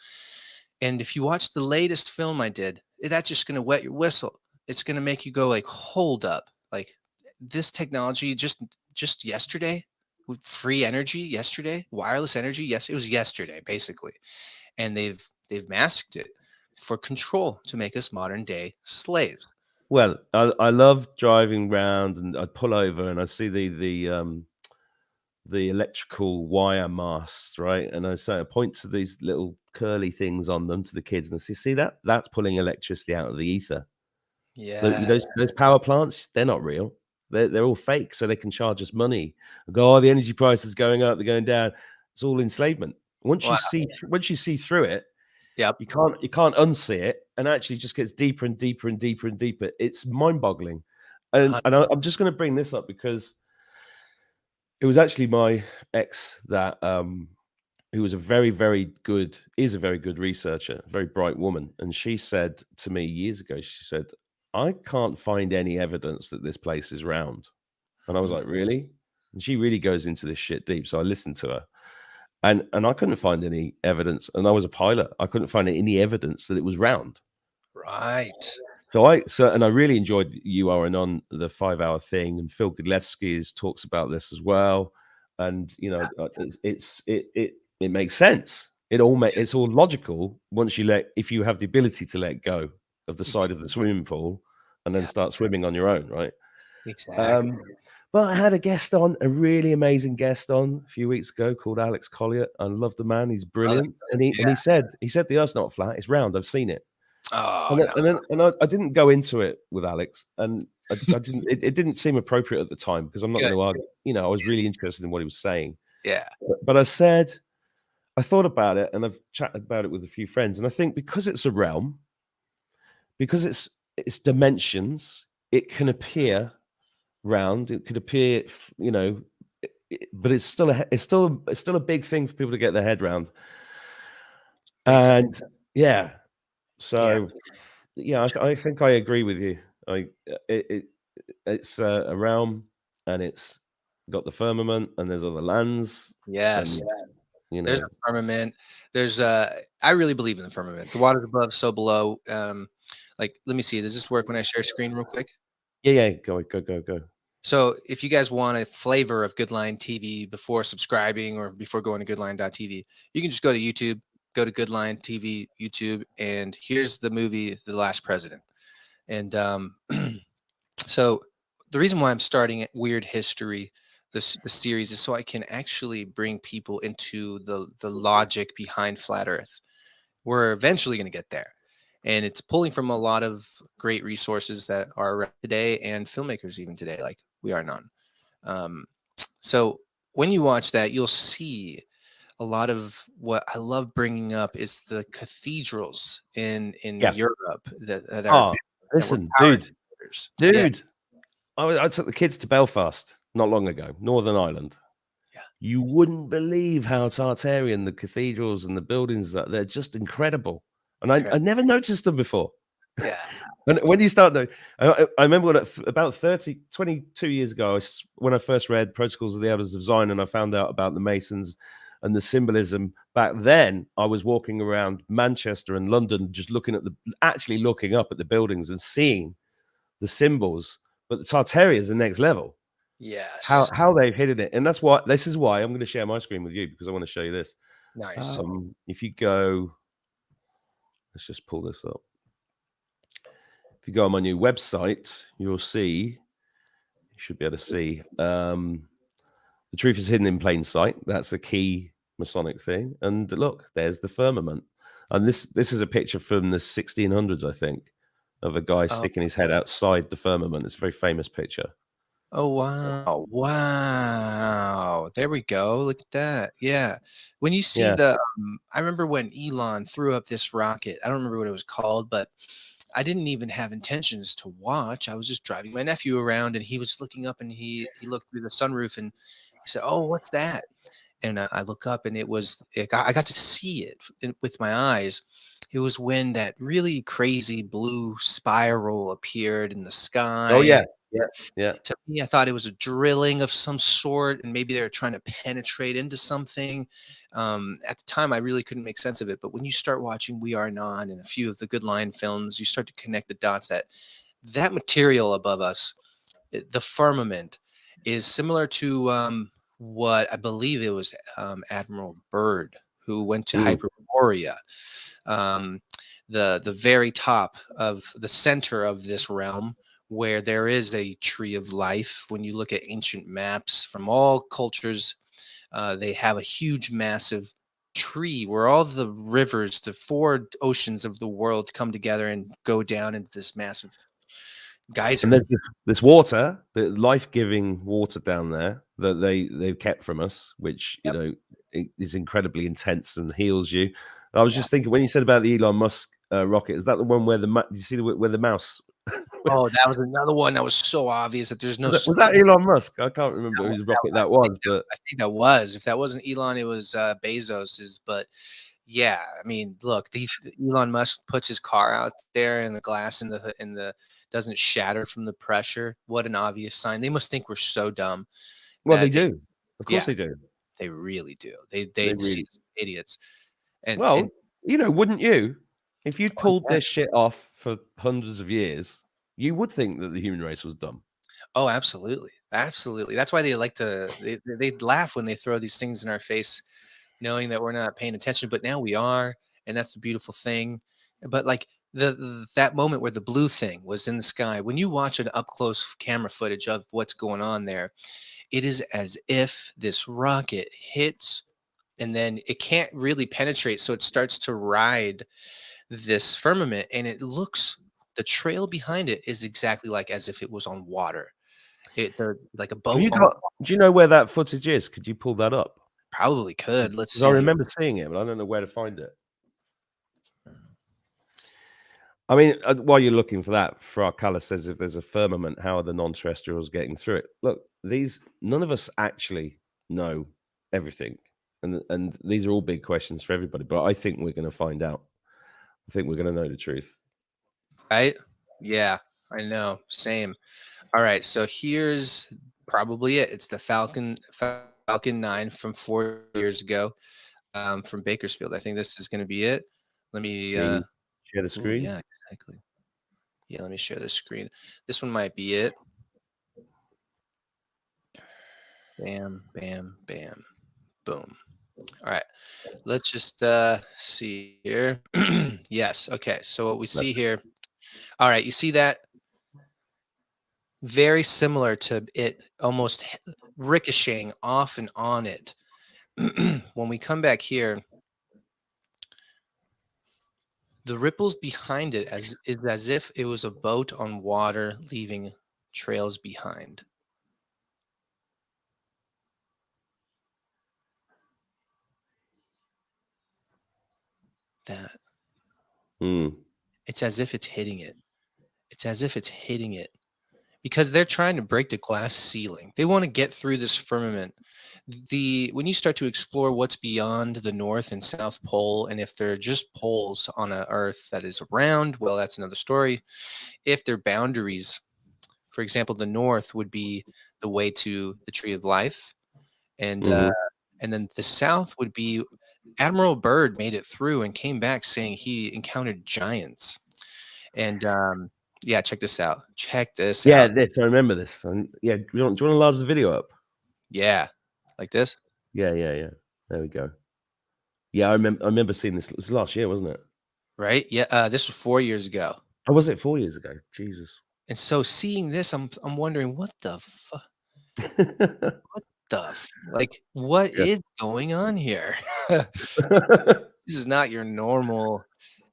And if you watch the latest film I did, that's just going to wet your whistle. It's going to make you go like, hold up. Like, this technology just yesterday with free energy yesterday, wireless energy. Yes, it was yesterday basically. And they've masked it for control to make us modern day slaves. Well, I love driving round, and I'd pull over and I see the the electrical wire masts, right? And I point to these little curly things on them to the kids, and I say, "See that? That's pulling electricity out of the ether. Yeah. Those power plants, they're not real. They're all fake, so they can charge us money. And go, oh, the energy price is going up, they're going down. It's all enslavement. Wow. Once you see through it, Yep. you can't unsee it, and actually just gets deeper and deeper and deeper and deeper. It's mind-boggling. I'm just going to bring this up because it was actually my ex that who was a very, very good is a very good researcher, a very bright woman, and she said to me years ago, she said, "I can't find any evidence that this place is round." And I was Mhm. like, "Really?" And she really goes into this shit deep. So I listened to her, and I couldn't find any evidence. And I was a pilot. I couldn't find any evidence that it was round. Right. And I really enjoyed you are and on the 5 hour thing, and Phil Godlewski's talks about this as well. And you know, it makes sense. It's all logical once if you have the ability to let go of the side of the swimming pool and then Yeah. start swimming on your own, right? Exactly. But I had a guest on, a really amazing guest on a few weeks ago called Alex Collier. I love the man; he's Brother. brilliant. And Yeah. he said the Earth's not flat; it's round. I've seen it. Oh And then, no. I didn't go into it with Alex, and I didn't. It didn't seem appropriate at the time because I'm not Good. going to argue. You know, I was really interested in what he was saying, Yeah. but I thought about it, and I've chatted about it with a few friends, and I think because it's a realm, because it's dimensions, it can appear round. It could appear, you know, but it's still a big thing for people to get their head around. Big time. And yeah, Yeah. so yeah, I think I agree with you. It's a realm, and it's got the firmament, and there's other lands, and Yes. you There's know, a firmament. There's I really believe in the firmament. The waters above, so below. Like, let me see. Does this work when I share screen real quick? yeah, go. So if you guys want a flavor of Goodline TV before subscribing or before going to goodline.tv, you can just go to YouTube, go to Goodline TV YouTube, and here's the movie The Last President. And so the reason why I'm starting at Weird History, the series, is so I can actually bring people into the logic behind flat Earth. We're eventually going to get there, and it's pulling from a lot of great resources that are around today and filmmakers even today, like We Are None. Um, so when you watch that, you'll see a lot of what I love bringing up is the cathedrals in Yeah. Europe that are Oh, that were listen, power dude, generators. Yeah, dude. I took the kids to Belfast not long ago, Northern Ireland. yeah, You wouldn't believe how Tartarian the cathedrals and the buildings that they're just incredible. And I incredible. never noticed them before. Yeah, And when you start though, I remember when about 22 years ago, when I first read Protocols of the Elders of Zion, and I found out about the Masons and the symbolism. Back then, I was walking around Manchester and London, just actually looking up at the buildings and seeing the symbols. But the Tartaria is the next level. yes, How they've hidden it, and this is why I'm going to share my screen with you, because I want to show you this. nice. If you go, let's just pull this up. If you go on my new website, you'll see, you should be able to see, the truth is hidden in plain sight. That's a key Masonic thing. And look, there's the firmament. And this is a picture from the 1600s, I think, of a guy Oh, sticking his head outside the firmament. It's a very famous picture. oh wow, wow! There we go. Look at that. Yeah, when you see Yeah. I remember when Elon threw up this rocket. I don't remember what it was called, but I didn't even have intentions to watch. I was just driving my nephew around, and he was looking up, and he looked through the sunroof, and he said, "Oh, what's that?" And I look up, and I got to see it with my eyes. It was when that really crazy blue spiral appeared in the Oh sky. yeah. Yeah. Yeah. To me, I thought it was a drilling of some sort, and maybe they were trying to penetrate into something. At the time, I really couldn't make sense of it. But when you start watching We Are Non and a few of the Good Line films, you start to connect the dots that material above us, the firmament, is similar to what I believe it was Admiral Byrd who went to Mm. Hyperborea. Um, the very top of the center of this realm where there is a tree of life. When you look at ancient maps from all cultures, They have a huge, massive tree where all the rivers, the four oceans of the world, come together and go down into this massive And geyser. there's this water, the life-giving water down there that they've kept from us, which, Yep. is incredibly intense and heals you. I was Yeah. just thinking when you said about the Elon Musk, rocket, is that the one where did you see where the mouse Oh, that was another one that was so obvious that there's no was that Elon Musk? I can't remember No, whose rocket that was, but I think that was. If that wasn't Elon, it was Bezos's. But yeah, I mean, look, these Elon Musk puts his car out there, and the glass in the doesn't shatter from the pressure. What an obvious sign! They must think we're so dumb well, they that do. Of course yeah, they do. they really do. They They see really us as idiots. And well, wouldn't you? If you'd oh pulled yeah, this shit off for hundreds of years, you would think that the human race was dumb. oh, absolutely, absolutely. That's why they like to they laugh when they throw these things in our face, knowing that we're not paying attention, but now we are, and that's the beautiful thing. But like that moment where the blue thing was in the sky, when you watch an up close camera footage of what's going on there, it is as if this rocket hits and then it can't really penetrate, so it starts to ride this firmament, and it looks the trail behind it is exactly like as if it was on water. They're like a Have boat you on got do you know where that footage is? Could you pull that up? probably could. Let's Because I see. remember seeing it, but I don't know where to find it. I mean, while you're looking for that, Fracala says if there's a firmament, how are the non-terrestrials getting through it? Look, none of us actually know everything, and these are all big questions for everybody. But I think we're going to find out. I think we're going to know the truth. Right? Yeah, I know. Same. All right, so here's probably it. It's the Falcon 9 from 4 years ago, from Bakersfield. I think this is gonna be it. Let me, Can you share the ooh, screen? yeah, exactly. Yeah, let me share the screen. This one might be it. Bam, bam, bam, boom. All right, let's just, see here. Yes, okay, so what we That's see here, all right, you see that? Very similar to it almost ricocheting off and on it. When we come back here, the ripples behind it is as if it was a boat on water leaving trails behind. That mm, it's as if it's hitting it. It's as if it's hitting it because they're trying to break the glass ceiling. They want to get through this firmament. The when you start to explore what's beyond the North and South Pole, and if they're just poles on a Earth that is round, well, that's another story. If they're boundaries, for example, the North would be the way to the Tree of Life, and uh, mhm. and then the South would be Admiral Byrd made it through and came back saying he encountered giants. And yeah, check this out. Check this Yeah, out. this I remember this. And yeah, do you want to enlarge the video up? Yeah, like this, Yeah, yeah, yeah. There we go. Yeah, I remember seeing this. It was last year, wasn't it? right? Yeah, this was 4 years ago. Oh, was it 4 years ago? Jesus. And so seeing this, I'm wondering like what Yeah. is going on here? This is not your normal.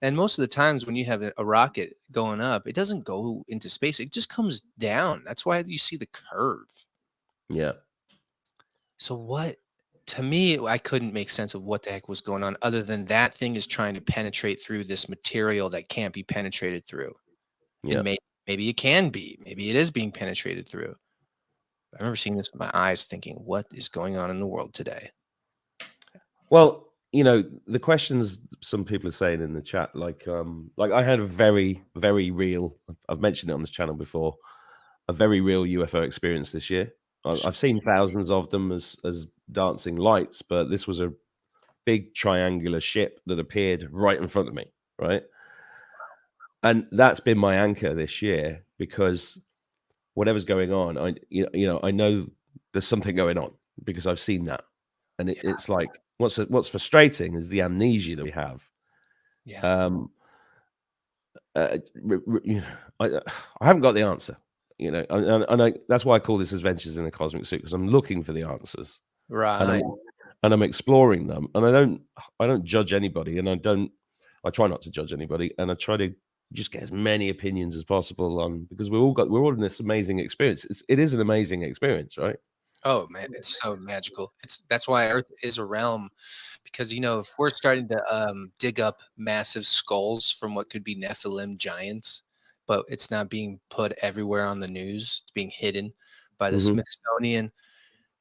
And most of the times when you have a rocket going up, it doesn't go into space. It just comes down. That's why you see the curve. Yeah. So what to me, I couldn't make sense of what the heck was going on other than that thing is trying to penetrate through this material that can't be penetrated through. Yeah. And maybe it can be. Maybe it is being penetrated through. I remember seeing this with my eyes thinking, what is going on in the world today? Well, the questions some people are saying in the chat, like I had a very, very real, I've mentioned it on this channel before, a very real UFO experience this year. I've seen thousands of them as dancing lights, but this was a big triangular ship that appeared right in front of me, right? And that's been my anchor this year because whatever's going on, I know there's something going on because I've seen that. And Yeah. it's like what's frustrating is the amnesia that we have. Yeah. Um, I haven't got the answer. And that's why I call this Adventures in a Cosmic Suit because I'm looking for the answers. and Right. I'm exploring them, and I don't judge anybody, and I try not to judge anybody, and I try to just get as many opinions as possible on, because we're all in this amazing experience. It is an amazing experience, right? Oh man, it's so magical. That's why Earth is a realm, because if we're starting to dig up massive skulls from what could be Nephilim giants, but it's not being put everywhere on the news, it's being hidden by the Hmm. Smithsonian.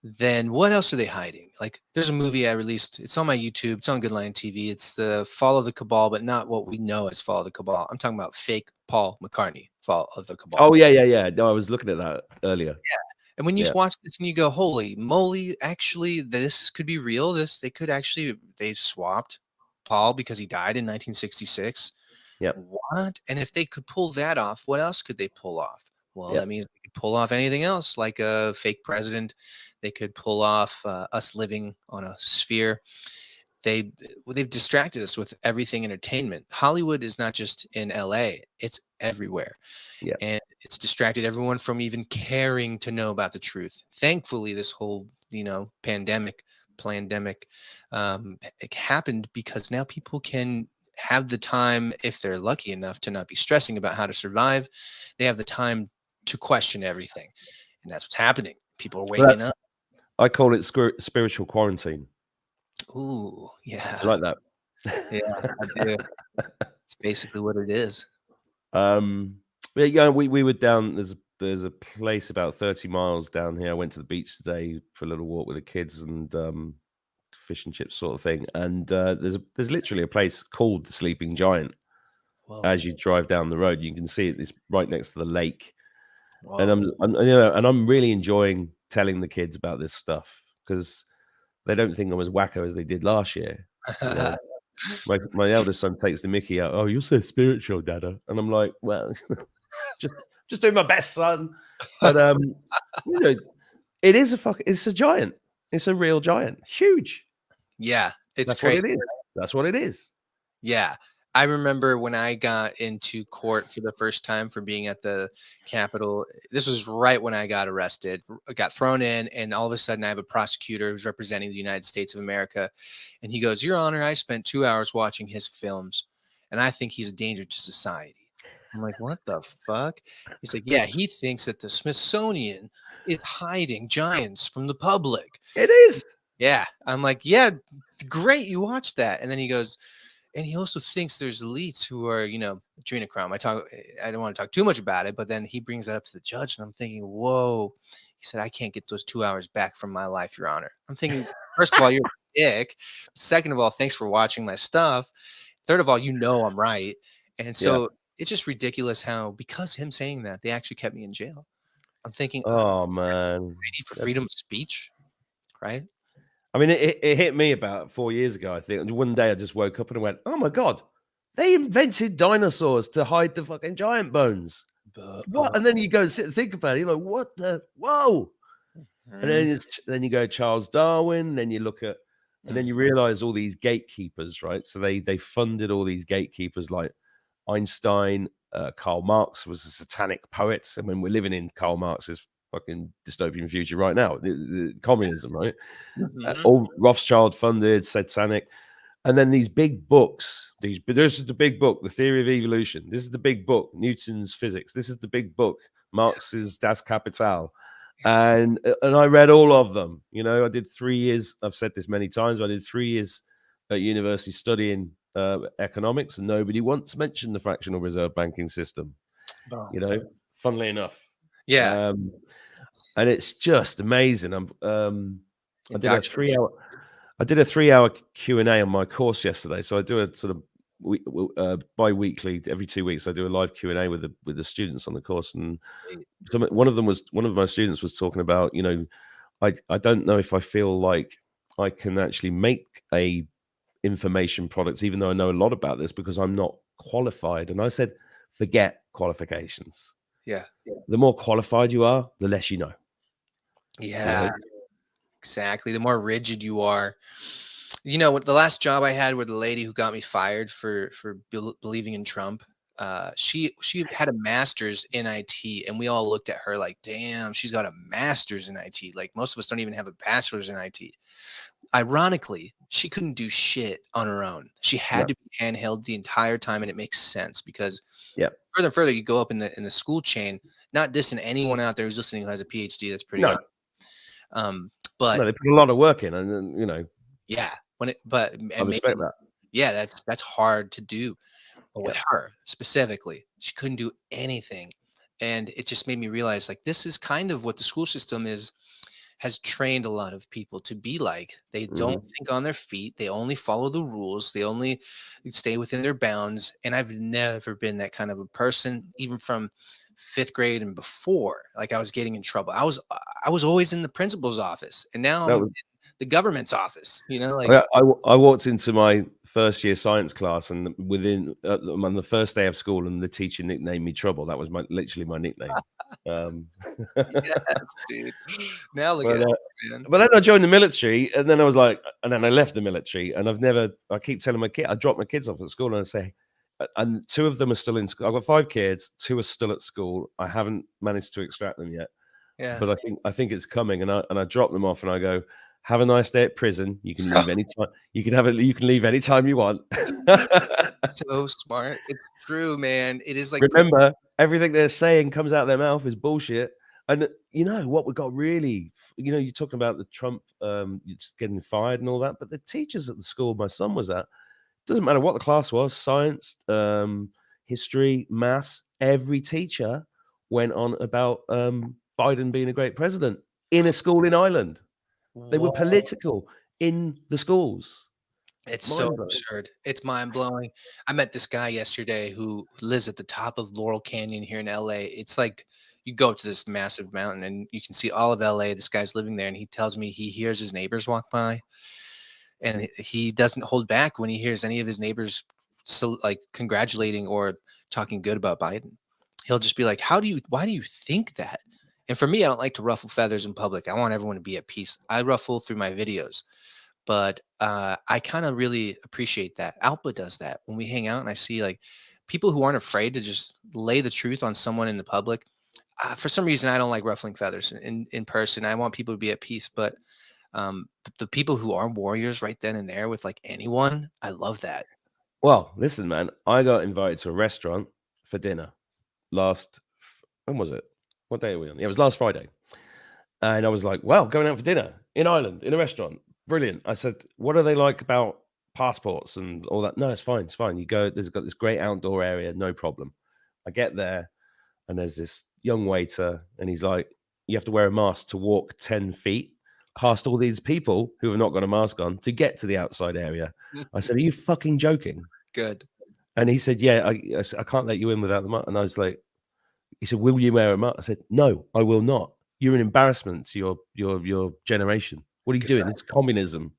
Then what else are they hiding? Like, there's a movie I released. It's on my YouTube. It's on Goodlinetv. It's the Fall of the Cabal, but not what we know as Fall of the Cabal. I'm talking about fake Paul McCartney, Fall of the Cabal. Oh yeah, yeah, yeah. No, I was looking at that earlier. And when you Yeah, watch this and you go, "Holy moly! Actually, this could be real. They swapped Paul because he died in 1966. yeah, What? And if they could pull that off, what else could they pull off? Well, yeah, that means they could pull off anything else, like a fake president. They could pull off us living on a sphere. They've distracted us with everything entertainment. Hollywood is not just in LA; it's everywhere, yeah, and it's distracted everyone from even caring to know about the truth. Thankfully, this whole pandemic it happened because now people can have the time, if they're lucky enough to not be stressing about how to survive. They have the time to question everything, and that's what's happening. People are well, waking that's up. I call it spiritual quarantine. Ooh, You yeah, like that? yeah, I do. It's basically what it is. um, yeah, we were down. There's a place about 30 miles down here. I went to the beach today for a little walk with the kids, and fish and chips sort of thing. And there's literally a place called the Sleeping Giant. Whoa, As you drive down the road, you can see it. It's right next to the lake, and whoa. I'm really enjoying telling the kids about this stuff, because they don't think I'm as wacko as they did last year. You know, my eldest son takes the Mickey out. Oh, you're so spiritual, Dada, and I'm like, well, just just doing my best, son. But you know, it's a giant. It's a real giant, huge. Yeah, it's That's what crazy. it is. That's what it is. Yeah. I remember when I got into court for the first time for being at the Capitol. This was right when I got arrested, got thrown in, and all of a sudden I have a prosecutor who's representing the United States of America. And he goes, "Your Honor, I spent 2 hours watching his films, and I think he's a danger to society." I'm like, "What the fuck?" He's like, "Yeah, he thinks that the Smithsonian is hiding giants from the public." It is. Yeah. I'm like, "Yeah, great. You watched that." And then he goes, and he also thinks there's elites who are, adrenochrome. I don't want to talk too much about it, but then he brings that up to the judge, and I'm thinking, whoa. He said, "I can't get those 2 hours back from my life, Your Honor." I'm thinking, first of all, you're a dick. Second of all, thanks for watching my stuff. Third of all, I'm right. And Yeah. so it's just ridiculous how, because him saying that, they actually kept me in jail. I'm thinking, Oh that's a man. society for That- freedom of speech, right? I mean, it hit me about 4 years ago, I think. And one day I just woke up and I went, "Oh my god, they invented dinosaurs to hide the fucking giant bones." But, What? And then you go and sit and think about it. You're like, "What the? Whoa!" And mm, then you go Charles Darwin. Then you look at, and then you mhm. realize all these gatekeepers, right? So they funded all these gatekeepers like Einstein. Karl Marx was a satanic poet. I mean, we're living in Karl Marx's fucking dystopian future right now. The communism, right? Mhm. All Rothschild funded, satanic. And then these big books, this is the big book, The Theory of Evolution. This is the big book, Newton's Physics. This is the big book, Marx's Das Kapital. And I read all of them. I did 3 years. I've said this many times. I did 3 years at university studying economics, and nobody once mentioned the fractional reserve banking system. Boom. You know, funnily enough, Yeah. um, and it's just amazing. I did a Indoctrinate. 3 hour. I did a 3 hour Q&A on my course yesterday. So I do a sort of bi-weekly, every 2 weeks, I do a live Q&A with the students on the course. And one of my students was talking about, I don't know if I feel like I can actually make a information product, even though I know a lot about this, because I'm not qualified. And I said, forget qualifications. Yeah. The more qualified you are, the less you know. You know, Yeah, exactly. The more rigid you are. With the last job I had with the lady who got me fired for believing in Trump, she had a master's in IT, and we all looked at her like, damn, she's got a master's in IT. Like most of us don't even have a bachelor's in IT. Ironically, she couldn't do shit on her own. She had No. to be handheld the entire time, and it makes sense because Yeah. further and further you go up in the school chain. Not dissing anyone out there who's listening who has a PhD. That's pretty No. awesome. But No, they put a lot of work in, and then, you know, yeah, when it but I and respect maybe that. yeah, that's hard to do. But Yeah. with her specifically, she couldn't do anything. And it just made me realize like this is kind of what the school system has trained a lot of people to be like. They don't Mhm. think on their feet. They only follow the rules. They only stay within their bounds. And I've never been that kind of a person, even from fifth grade and before. Like I was getting in trouble. I was always in the principal's office, and now I'm That in was the government's office. Like I walked into my first year science class, and within on the first day of school, and the teacher nicknamed me Trouble. That was literally my nickname. Um, yes, dude. Now look but at us, man. but then I joined the military, and then I was like, and then I left the military, and I've never. I keep telling my kid, I drop my kids off at school, and I say, and two of them are still in school. I've got 5 kids, two are still at school. I haven't managed to extract them yet, Yeah. but I think it's coming, and I drop them off, and I go, have a nice day at prison. You can leave anytime. You can leave anytime you want. So smart. It's true, man. It is like Remember, everything they're saying comes out of their mouth is bullshit. And you know what we got really, you're talking about the Trump it's getting fired and all that, but the teachers at the school my son was at, doesn't matter what the class was, science, history, maths, every teacher went on about Biden being a great president in a school in Ireland. They were whoa. political in the schools. It's so Mind blowing. absurd. It's mind blowing. I met this guy yesterday who lives at the top of Laurel Canyon here in LA. It's like you go up to this massive mountain and you can see all of LA. This guy's living there, and he tells me he hears his neighbors walk by, and he doesn't hold back when he hears any of his neighbors so like congratulating or talking good about Biden. He'll just be like, why do you think that? And for me, I don't like to ruffle feathers in public. I want everyone to be at peace. I ruffle through my videos, but I kind of really appreciate that. Alpa does that when we hang out, and I see like people who aren't afraid to just lay the truth on someone in the public. For some reason, I don't like ruffling feathers in person. I want people to be at peace, but the people who are warriors right then and there with like anyone, I love that. Well, listen, man, I got invited to a restaurant for dinner last when was it? What day are we on? Yeah, it was last Friday. And I was like, well, going out for dinner in Ireland in a restaurant. Brilliant. I said, what do they like about passports and all that? No, it's fine. It's fine. You go, there's got this great outdoor area, no problem. I get there and there's this young waiter, and he's like, you have to wear a mask to walk 10 feet past all these people who have not got a mask on to get to the outside area. I said, are you fucking joking? Good. And he said, yeah, I can't let you in without the mask. And I was like, he said, will you wear a mask? I said, no, I will not. You're an embarrassment to your generation. What are you Good. doing? It's communism.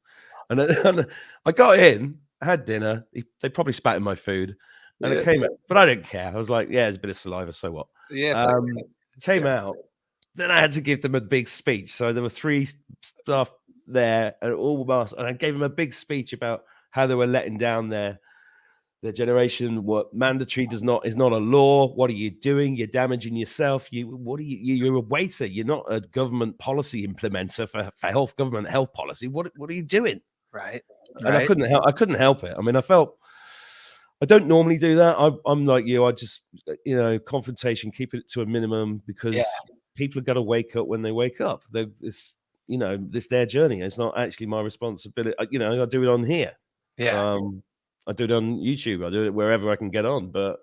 And then, and I got in, I had dinner. They probably spat in my food, and it Yeah. came out, but I didn't care. I was like, yeah, it's a bit of saliva, so what? Yeah. Fuck Um, that. came Yeah. out. Then I had to give them a big speech. So there were three staff there, and all masked, and I gave them a big speech about how they were letting down their generation. What mandatory is not a law. What are you doing? You're damaging yourself. You're a waiter. You're not a government policy implementer for government health policy. What are you doing? Right. And Right. I couldn't help it. I mean, I don't normally do that. I'm like you. I just, confrontation, keep it to a minimum, Yeah. because people have got to wake up when they wake up. This their journey. It's not actually my responsibility. I do it on here. Yeah. Um, I do it on YouTube. I do it wherever I can get on. But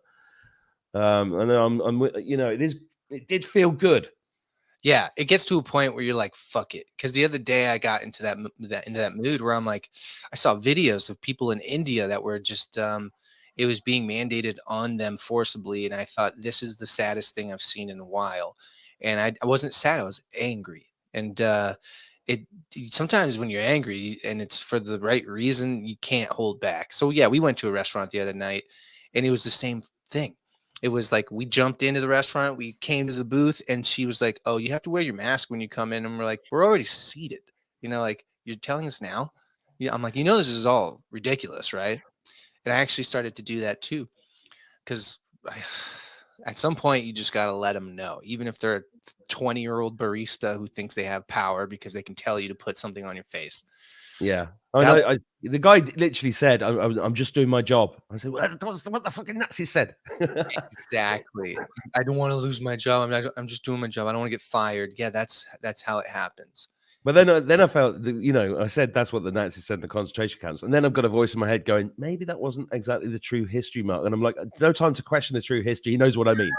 and then it did feel good. Yeah, it gets to a point where you're like, "Fuck it," because the other day I got into that mood where I'm like, I saw videos of people in India that were just, it was being mandated on them forcibly, and I thought this is the saddest thing I've seen in a while, and I wasn't sad, I was angry, and it sometimes when you're angry and it's for the right reason, you can't hold back. So yeah, we went to a restaurant the other night, and it was the same thing. It was like we jumped into the restaurant, we came to the booth, and she was like, "Oh, you have to wear your mask when you come in." And we're like, "We're already seated. Like you're telling us now?" Yeah, I'm like, this is all ridiculous, right? And I actually started to do that too, because at some point you just got to let them know, even if they're a 20-year-old barista who thinks they have power because they can tell you to put something on your face. Yeah. I Got know. The guy literally said, I'm just doing my job. I said, well, that's what the fucking Nazis said. exactly. I don't want to lose my job. I'm just doing my job. I don't want to get fired. Yeah, that's how it happens. But then I felt, I said that's what the Nazis said in the concentration camps, and then I've got a voice in my head going, maybe that wasn't exactly the true history, Mark. And I'm like, no time to question the true history. He knows what I mean.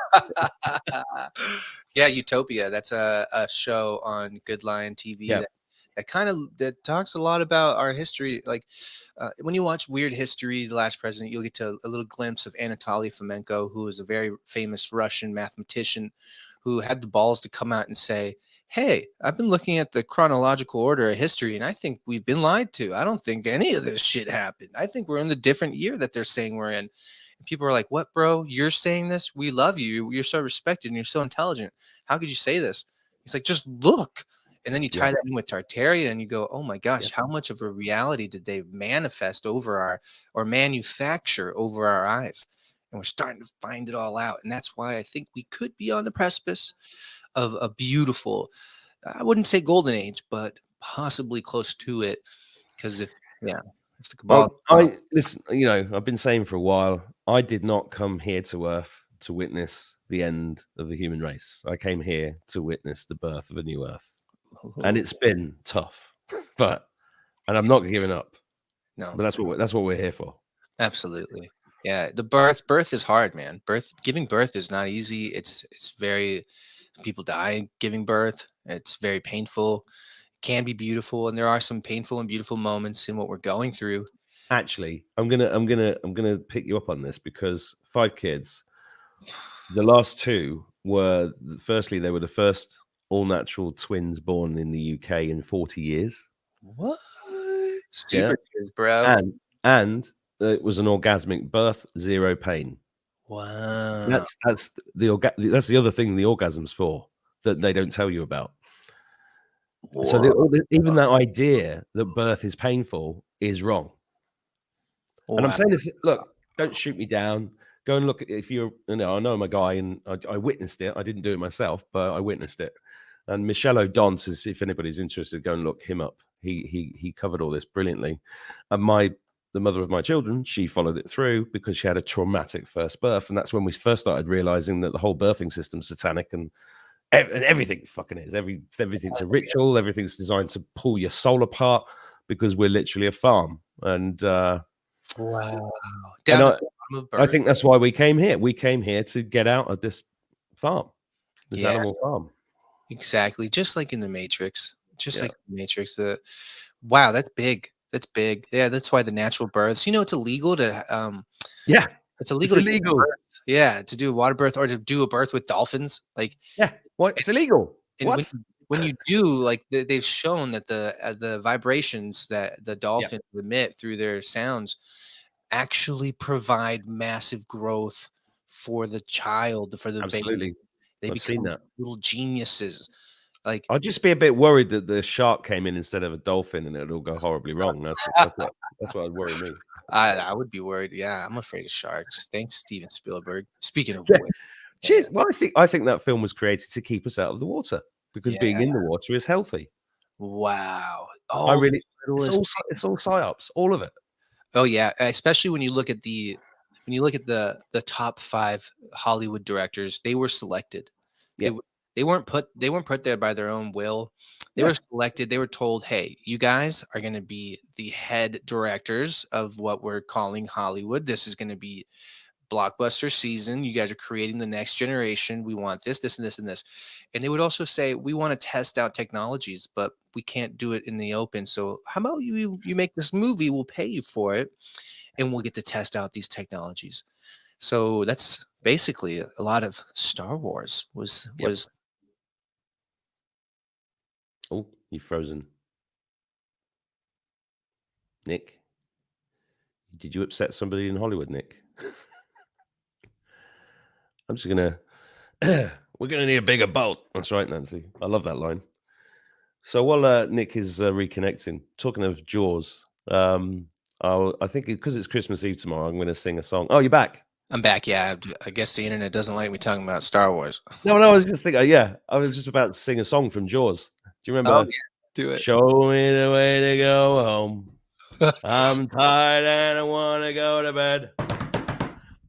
Yeah, Utopia. That's a show on Goodlinetv Yeah, that kind of that talks a lot about our history. Like when you watch Weird History, The Last President, you'll get to a little glimpse of Anatoly Fomenko, who is a very famous Russian mathematician who had the balls to come out and say, "Hey, I've been looking at the chronological order of history, and I think we've been lied to. I don't think any of this shit happened. I think we're in the different year that they're saying we're in." And people are like, "What, bro? You're saying this? We love you. You're so respected and you're so intelligent. How could you say this?" He's like, "Just look." And then you yeah, tie that in with Tartaria and you go, "Oh my yeah. gosh, how much of a reality did they manifest over our or manufacture over our eyes?" And we're starting to find it all out. And that's why I think we could be on the precipice of a beautiful, I wouldn't say golden age, but possibly close to it. Because yeah, if the cabal, Well, I listen. I've been saying for a while, I did not come here to Earth to witness the end of the human race. I came here to witness the birth of a new Earth, and it's been tough, and I'm not giving up. no, But that's what we're here for. absolutely. Yeah, the birth is hard, man. Giving birth is not easy. It's very, people die giving birth. It's very painful. Can be beautiful, and there are some painful and beautiful moments in what we're going through. Actually, I'm gonna pick you up on this because 5 kids. The last two were, firstly, they were the first all natural twins born in the UK in 40 years. What? Yeah, Super news, bro. and it was an orgasmic birth, zero pain. Wow. That's the other thing the orgasm's for that they don't tell you about. So Whoa. even that idea that birth is painful is wrong. And I'm Wow. saying this, look, don't shoot me down. Go and look at, if you're, I know I'm a guy and I witnessed it. I didn't do it myself, but I witnessed it. And Michel O'Donnell is, if anybody's interested, go and look him up. He covered all this brilliantly. And the mother of my children, she followed it through because she had a traumatic first birth, and that's when we first started realizing that the whole birthing system's satanic and everything fucking is. Everything's a ritual. Everything's designed to pull your soul apart because we're literally a farm. Wow. And Down to the bottom of I birth. think that's why we came here. We came here to get out of this farm, this Yeah, animal farm. exactly. Just like in the Matrix. Just Yeah. like the Matrix. Wow, that's big. That's big. Yeah, that's why the natural births. It's illegal to Yeah. it's It's illegal to give illegal. birth. Yeah, to do a water birth or to do a birth with dolphins. Like Yeah. What? It's illegal. and What? when you do, like they've shown that the vibrations that the Yeah. dolphins emit through their sounds actually provide massive growth for the child, for the baby. Absolutely. They I've seen become that. little geniuses. Like I'd just be a bit worried that the shark came in instead of a dolphin and it'll all go horribly wrong. That's what would worry me. I would be worried. Yeah, I'm afraid of sharks. Thanks, Steven Spielberg. Speaking of Yeah. which, man, Cheers. Well, I think that film was created to keep us out of the water because yeah, being in the water is healthy. wow. I All the really littlest it's all psyops, all of it. Oh yeah, especially when you look at the top 5 Hollywood directors, they were selected. They Yeah. w they weren't put there by their own will. They Yeah. were selected, they were told, "Hey, you guys are gonna be the head directors of what we're calling Hollywood. This is gonna be blockbuster season. You guys are creating the next generation. We want this, this, and this, and this." And they would also say, "We want to test out technologies, but we can't do it in the open. So how about you make this movie? We'll pay you for it, and we'll get to test out these technologies." So that's basically a lot of Star Wars was Yep. was Oh, you've frozen. Nick, did you upset somebody in Hollywood, Nick? I'm just gonna we're gonna need a bigger boat. That's right, Nancy. I love that line. So while Nick is reconnecting, talking of Jaws, I think because it's Christmas Eve tomorrow, I'm going to sing a song. Oh, you're back. I'm back. Yeah, I guess the internet doesn't like me talking about Star Wars. No, I was just thinking, yeah, I was just about to sing a song from Jaws. Do you Oh remember? yeah, do it. Show me the way to go home. I'm tired and I want to go to bed.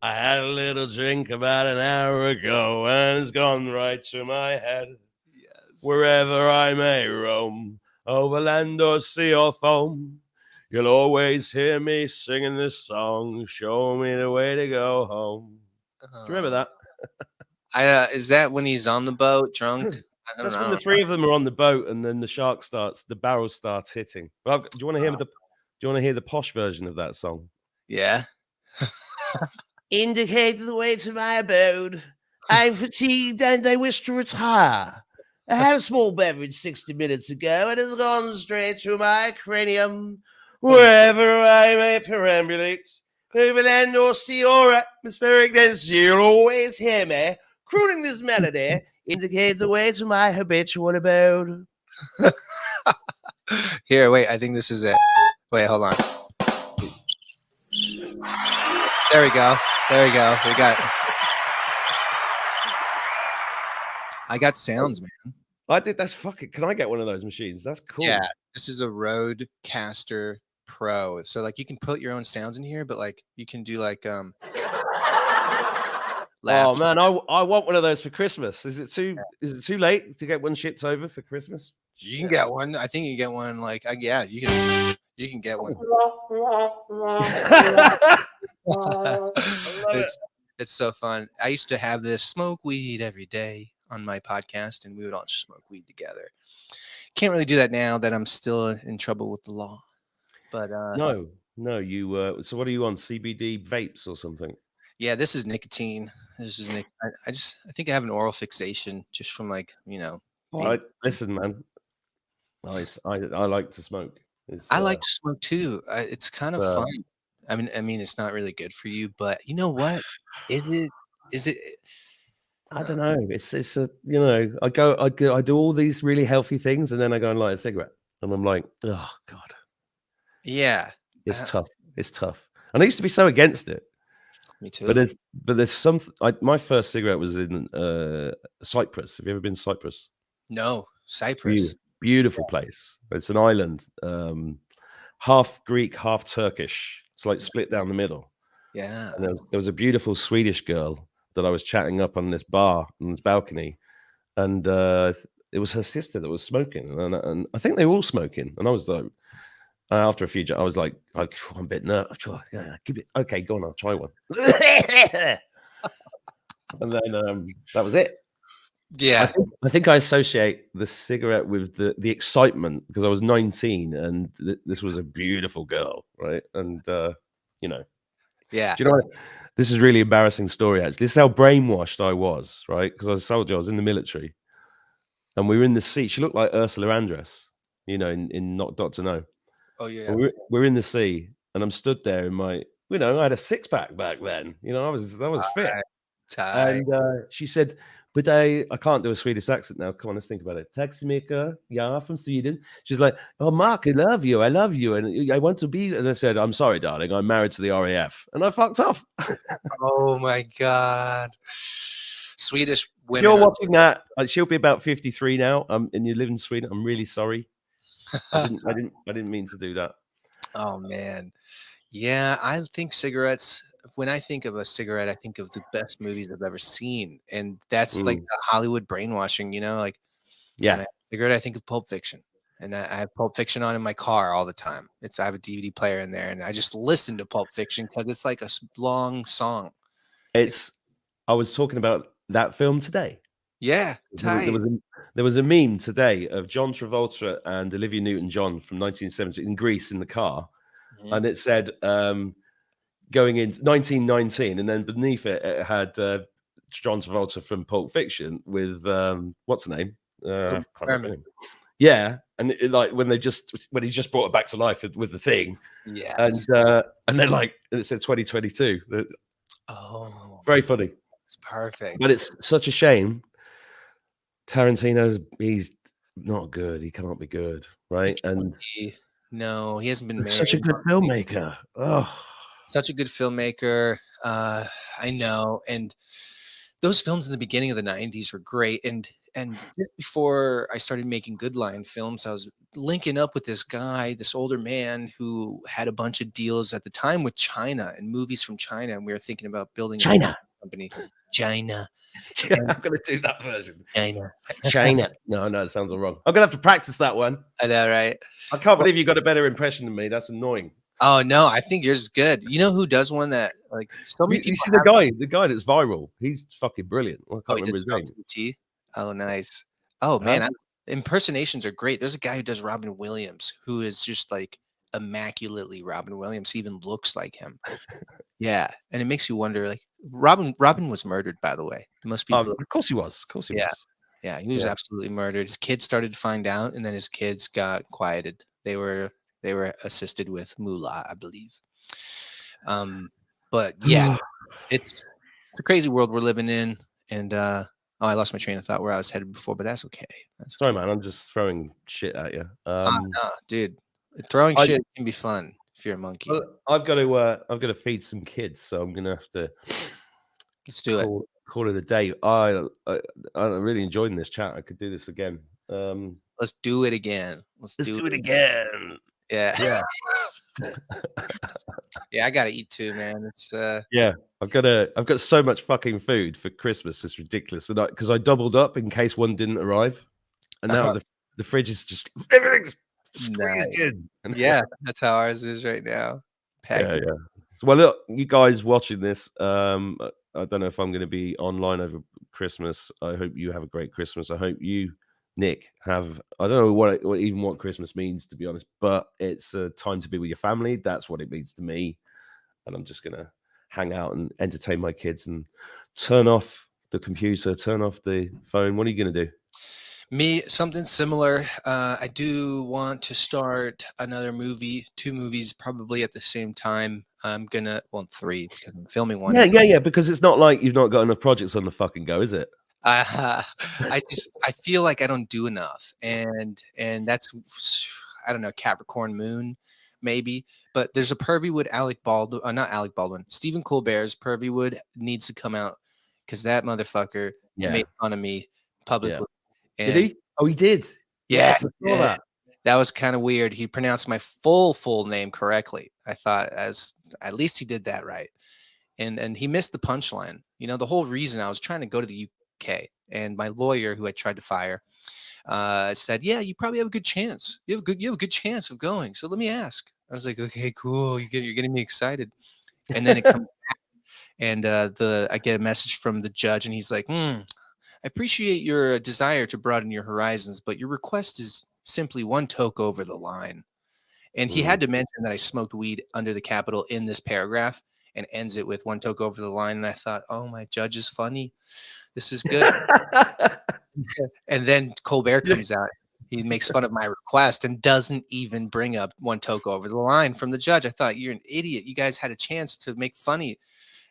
I had a little drink about an hour ago and it's gone right to my head. Yes. Wherever I may roam, over land or sea or foam, you'll always hear me singing this song. Show me the way to go home. Do you remember that? Is that when he's on the boat drunk? I don't That's know. when the three of them are on the boat, and then the barrel starts hitting. But do you want to hear the posh version of that song? Yeah. Indicate the way to my abode. I'm fatigued and I wish to retire. I had a small beverage 60 minutes ago and it's gone straight to my cranium. Wherever I may perambulate, over land or sea or atmospheric density, you'll always hear me crooning this melody. Indicate the way to my habitual abode. Here, wait. I think this is it. Wait, hold on. There we go. There we go. We got. I got sounds, man. I did. That's fucking. Can I get one of those machines? That's cool. Yeah, this is a Rodecaster Pro. So like you can put your own sounds in here, but like you can do like Oh laughter. man, I want one of those for Christmas. Is it too late to get one shipped over for Christmas? You can get one. I think you get one like yeah, you can get one. It's so fun. I used to have this smoke weed every day on my podcast, and we would all just smoke weed together. Can't really do that now that I'm still in trouble with the law. But No, you. So what are you on? CBD vapes or something? yeah, this is nicotine. This is I think I have an oral fixation just from like Listen, man. I like to smoke. I like to smoke too. It's kind of fun. I mean, it's not really good for you, but you know what? Is it? Is it? I don't know. It's a I do all these really healthy things and then I go and light a cigarette and I'm like, oh god, Yeah, it's tough. It's tough. And I used to be so against it. me too. But there's something. My first cigarette was in Cyprus. Have you ever been to Cyprus? No, Cyprus. Beautiful place. It's an island, half Greek, half Turkish. It's like split down the middle. Yeah. And there was a beautiful Swedish girl that I was chatting up on this bar, on this balcony, and it was her sister that was smoking, and I think they were all smoking. And I was like, after a few, I was like, I'm a bit nervous. Yeah, give it. Okay, go on, I'll try one. And then that was it. Yeah. I think I associate the cigarette with the excitement because I was 19 and this was a beautiful girl, right? And Yeah. do you know what? This is a really embarrassing story. Actually, this is how brainwashed I was, right? Because I told you I was in the military, and we were in the sea. She looked like Ursula Andress, in Not Doctor No. Oh yeah. We're in the sea, and I'm stood there in my, I had a six pack back then. I was fit. Tight. And she said, but I can't do a Swedish accent now. Come on, let's think about it. Tack så mycket. Yeah, from Sweden. She's like, oh, Mark, I love you. And I want to be. And I said, I'm sorry, darling. I'm married to the RAF. And I fucked off. Oh my God. Swedish women. You're watching that. She'll be about 53 now. And you live in Sweden. I'm really sorry. I didn't mean to do that. Oh man. Yeah, I think cigarettes. When I think of a cigarette, I think of the best movies I've ever seen, and that's like the Hollywood brainwashing. Like, yeah, cigarette. I think of Pulp Fiction, and I have Pulp Fiction on in my car all the time. I have a DVD player in there, and I just listen to Pulp Fiction because it's like a long song. I was talking about that film today. Yeah, there was a meme today of John Travolta and Olivia Newton-John from 1970 in Greece in the car, and it said going into 1919, and then beneath it had John Travolta from Pulp Fiction with what's the name? Can't remember him. Yeah, and like when he just brought it back to life with the thing. Yeah, and then it said 2022. Oh, very funny. It's perfect. But it's such a shame. He's not good. He can't be good, right? No, he hasn't been made. Such a good filmmaker. Oh, such a good filmmaker. I know, and those films in the beginning of the '90s were great, and just before I started making Good Line films, I was linking up with this guy, this older man who had a bunch of deals at the time with China and movies from China, and we were thinking about building a movie China. company. China and I'm gonna do that version. China. China. No, it sounds all wrong. I'm gonna have to practice that one. I know, right? I can't Well, believe you got a better impression than me. That's annoying. oh no, I think yours is good. You know who does one that like so many You people see have? the guy that's viral. He's fucking brilliant. I Oh, can't he does remember it his up name. to the T. Oh, nice. Oh Huh? man, impersonations are great. There's a guy who does Robin Williams who is just like immaculately Robin Williams. He even looks like him. Yeah, and it makes you wonder. Like Robin was murdered, by the way. Most people, Of course he was. Of course he yeah, was. yeah, he was Yeah. absolutely murdered. His kids started to find out, and then his kids got quieted. They were assisted with moolah, I believe. But yeah, it's a crazy world we're living in, and oh, I lost my train of thought where I was headed before, but that's okay. That's Sorry, okay. man. I'm just throwing shit at you. No, dude, throwing I shit can be fun if you're a monkey. I've got to feed some kids, so I'm gonna have to Let's do it. call it a day. I'm really enjoying this chat. I could do this again. Let's do it again. Let's Let's do do it it. again. Yeah, Yeah. yeah. I gotta eat too, man. It's Yeah, I've got so much fucking food for Christmas. It's ridiculous, and because I doubled up in case one didn't arrive, and now the fridge is just everything's nice. squeezed in. And Yeah, that's how ours is right now. Packed. yeah. So, well, look, you guys watching this, I don't know if I'm going to be online over Christmas. I hope you have a great Christmas. I hope you, Nick, have. I don't know what Christmas means, to be honest, but it's a time to be with your family. That's what it means to me, and I'm just gonna hang out and entertain my kids and turn off the computer, turn off the phone. What are you gonna do? Me, something similar. I do want to start another movie, two movies probably at the same time. I'm gonna, well, three because I'm filming one. Yeah. Because it's not like you've not got enough projects on the fucking go, is it? I feel like I don't do enough, and that's I don't know, Capricorn Moon, maybe. But there's a Pervywood Alec Baldwin, not Alec Baldwin, Stephen Colbert's Pervywood needs to come out because that motherfucker Yeah, made fun of me yeah. publicly, Did and he? Oh, he did. yeah, Yes, I saw yeah. that. That was kind of weird. He pronounced my full name correctly. I thought as at least he did that right. And he missed the punchline. You know, the whole reason I was trying to go to the UK, and my lawyer, who I tried to fire, said, "Yeah, you probably have a good chance. You have a good chance of going. So let me ask." I was like, "Okay, cool. You're getting me excited." And then it comes, and I get a message from the judge, and he's like, "I appreciate your desire to broaden your horizons, but your request is simply one toke over the line." And he Mm. had to mention that I smoked weed under the Capitol in this paragraph and ends it with one toke over the line. And I thought, oh, my judge is funny. This is good. And then Colbert comes out. He makes fun of my request and doesn't even bring up one toke over the line from the judge. I thought, you're an idiot. You guys had a chance to make funny,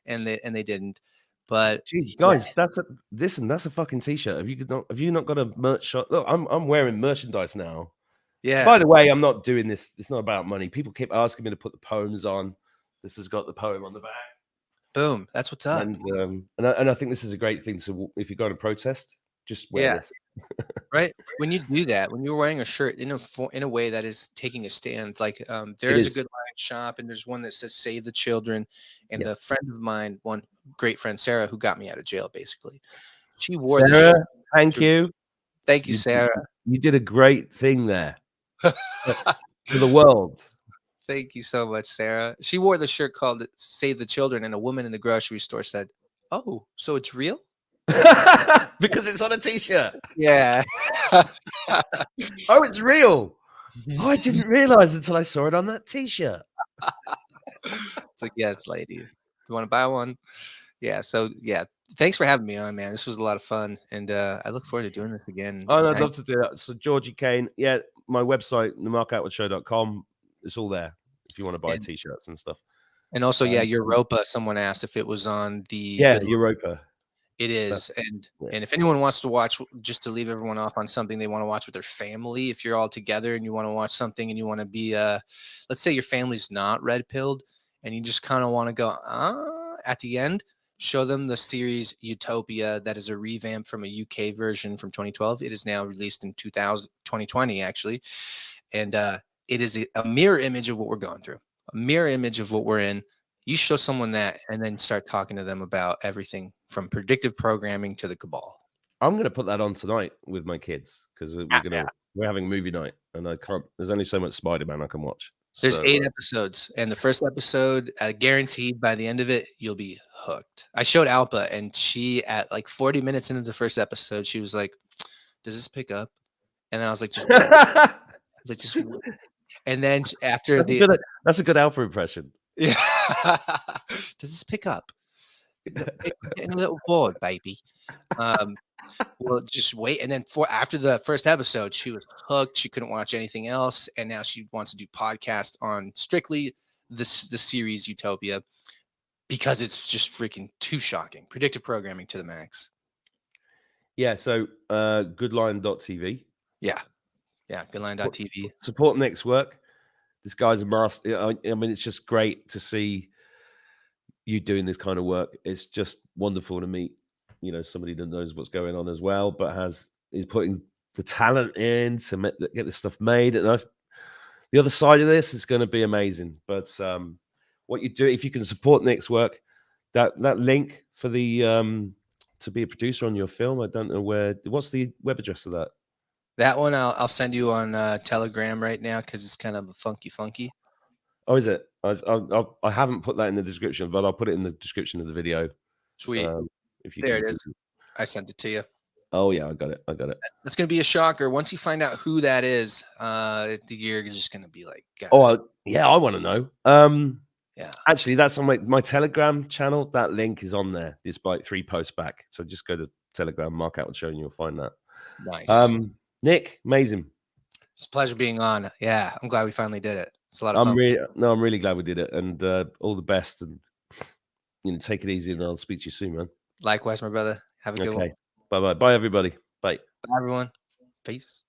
and they didn't. But Jeez, yeah, guys, that's a fucking t-shirt. Have you not got a merch shop? Look, I'm wearing merchandise now. yeah, By the way, I'm not doing this. It's not about money. People keep asking me to put the poems on. This has got the poem on the back. boom. That's what's up. And I think this is a great thing. So if you're going to protest, just wear Yeah. this. Right? When you do that, when you're wearing a shirt in a way that is taking a stand, like, there It is a is. good line shop, and there's one that says "Save the Children," and Yeah. a friend of mine, one great friend, Sarah, who got me out of jail, basically, she wore this Sarah, shirt thank to you. thank you, You, Sarah. you did a great thing there for the world. Thank you so much, Sarah. She wore the shirt called "Save the Children," and a woman in the grocery store said, "Oh, so it's real?" Because it's on a t-shirt. Yeah. Oh, it's real. Oh, I didn't realize until I saw it on that t-shirt. It's like, yes, lady. You want to buy one? Yeah. So yeah, thanks for having me on, man. This was a lot of fun, and I look forward to doing this again. Oh, no, I'd love to do that. So Georgie Kane, yeah, my website, themarkoutwardshow.com, it's all there if you want to buy And, t-shirts and stuff. and also, yeah, Um, Europa. Someone asked if it was on the yeah, good. Europa. It That, is, and yeah. and if anyone wants to watch, just to leave everyone off on something they want to watch with their family, if you're all together and you want to watch something and you want to be, let's say your family's not red pilled, and you just kind of want to go, at the end, show them the series Utopia. That is a revamp from a UK version from 2012. It is now released in 2020, actually. And it is a mirror image of what we're going through, a mirror image of what we're in. You show someone that and then start talking to them about everything from predictive programming to the cabal. I'm gonna put that on tonight with my kids because Yeah. we're having movie night, and I can't. There's only so much Spider-Man I can watch. There's So 8 episodes, and the first episode, guaranteed by the end of it, you'll be hooked. I showed Alpa, and she, at like 40 minutes into the first episode, she was like, "Does this pick up?" And then I was like, "Just wait." I was like, "Just wait." And then after the that's a good Alpha impression. yeah, does this pick up? I'm getting a little bored, baby. Well, just wait. And then after the first episode, she was hooked. She couldn't watch anything else, and now she wants to do podcasts on strictly the series Utopia because it's just freaking too shocking. Predictive programming to the max. Yeah. So Goodline.tv. Yeah, Goodlinetv. Support Nick's work. This guy's a master. I mean, it's just great to see you doing this kind of work. It's just wonderful to meet, somebody that knows what's going on as well, but is putting the talent in to get this stuff made. And the other side of this is going to be amazing. But what you do, if you can support Nick's work, that link for the to be a producer on your film, I don't know what's the web address of that? That one I'll send you on Telegram right now because it's kind of funky. Oh, is it? I haven't put that in the description, but I'll put it in the description of the video. Sweet. If you there it is. I sent it to you. Oh yeah, I got it. That's gonna be a shocker. Once you find out who that is, you're just gonna be like, gosh. Oh yeah, I want to know. Yeah. Actually, that's on my Telegram channel. That link is on there. It's like 3 posts back. So just go to Telegram, mark out the show, and you'll find that. Nice. Nick, amazing. It's a pleasure being on. Yeah, I'm glad we finally did it. It's a lot of fun. I'm really glad we did it, and all the best. And take it easy, and I'll speak to you soon, man. Likewise, my brother. Have a good one. Bye everybody. Bye. Bye everyone. Peace.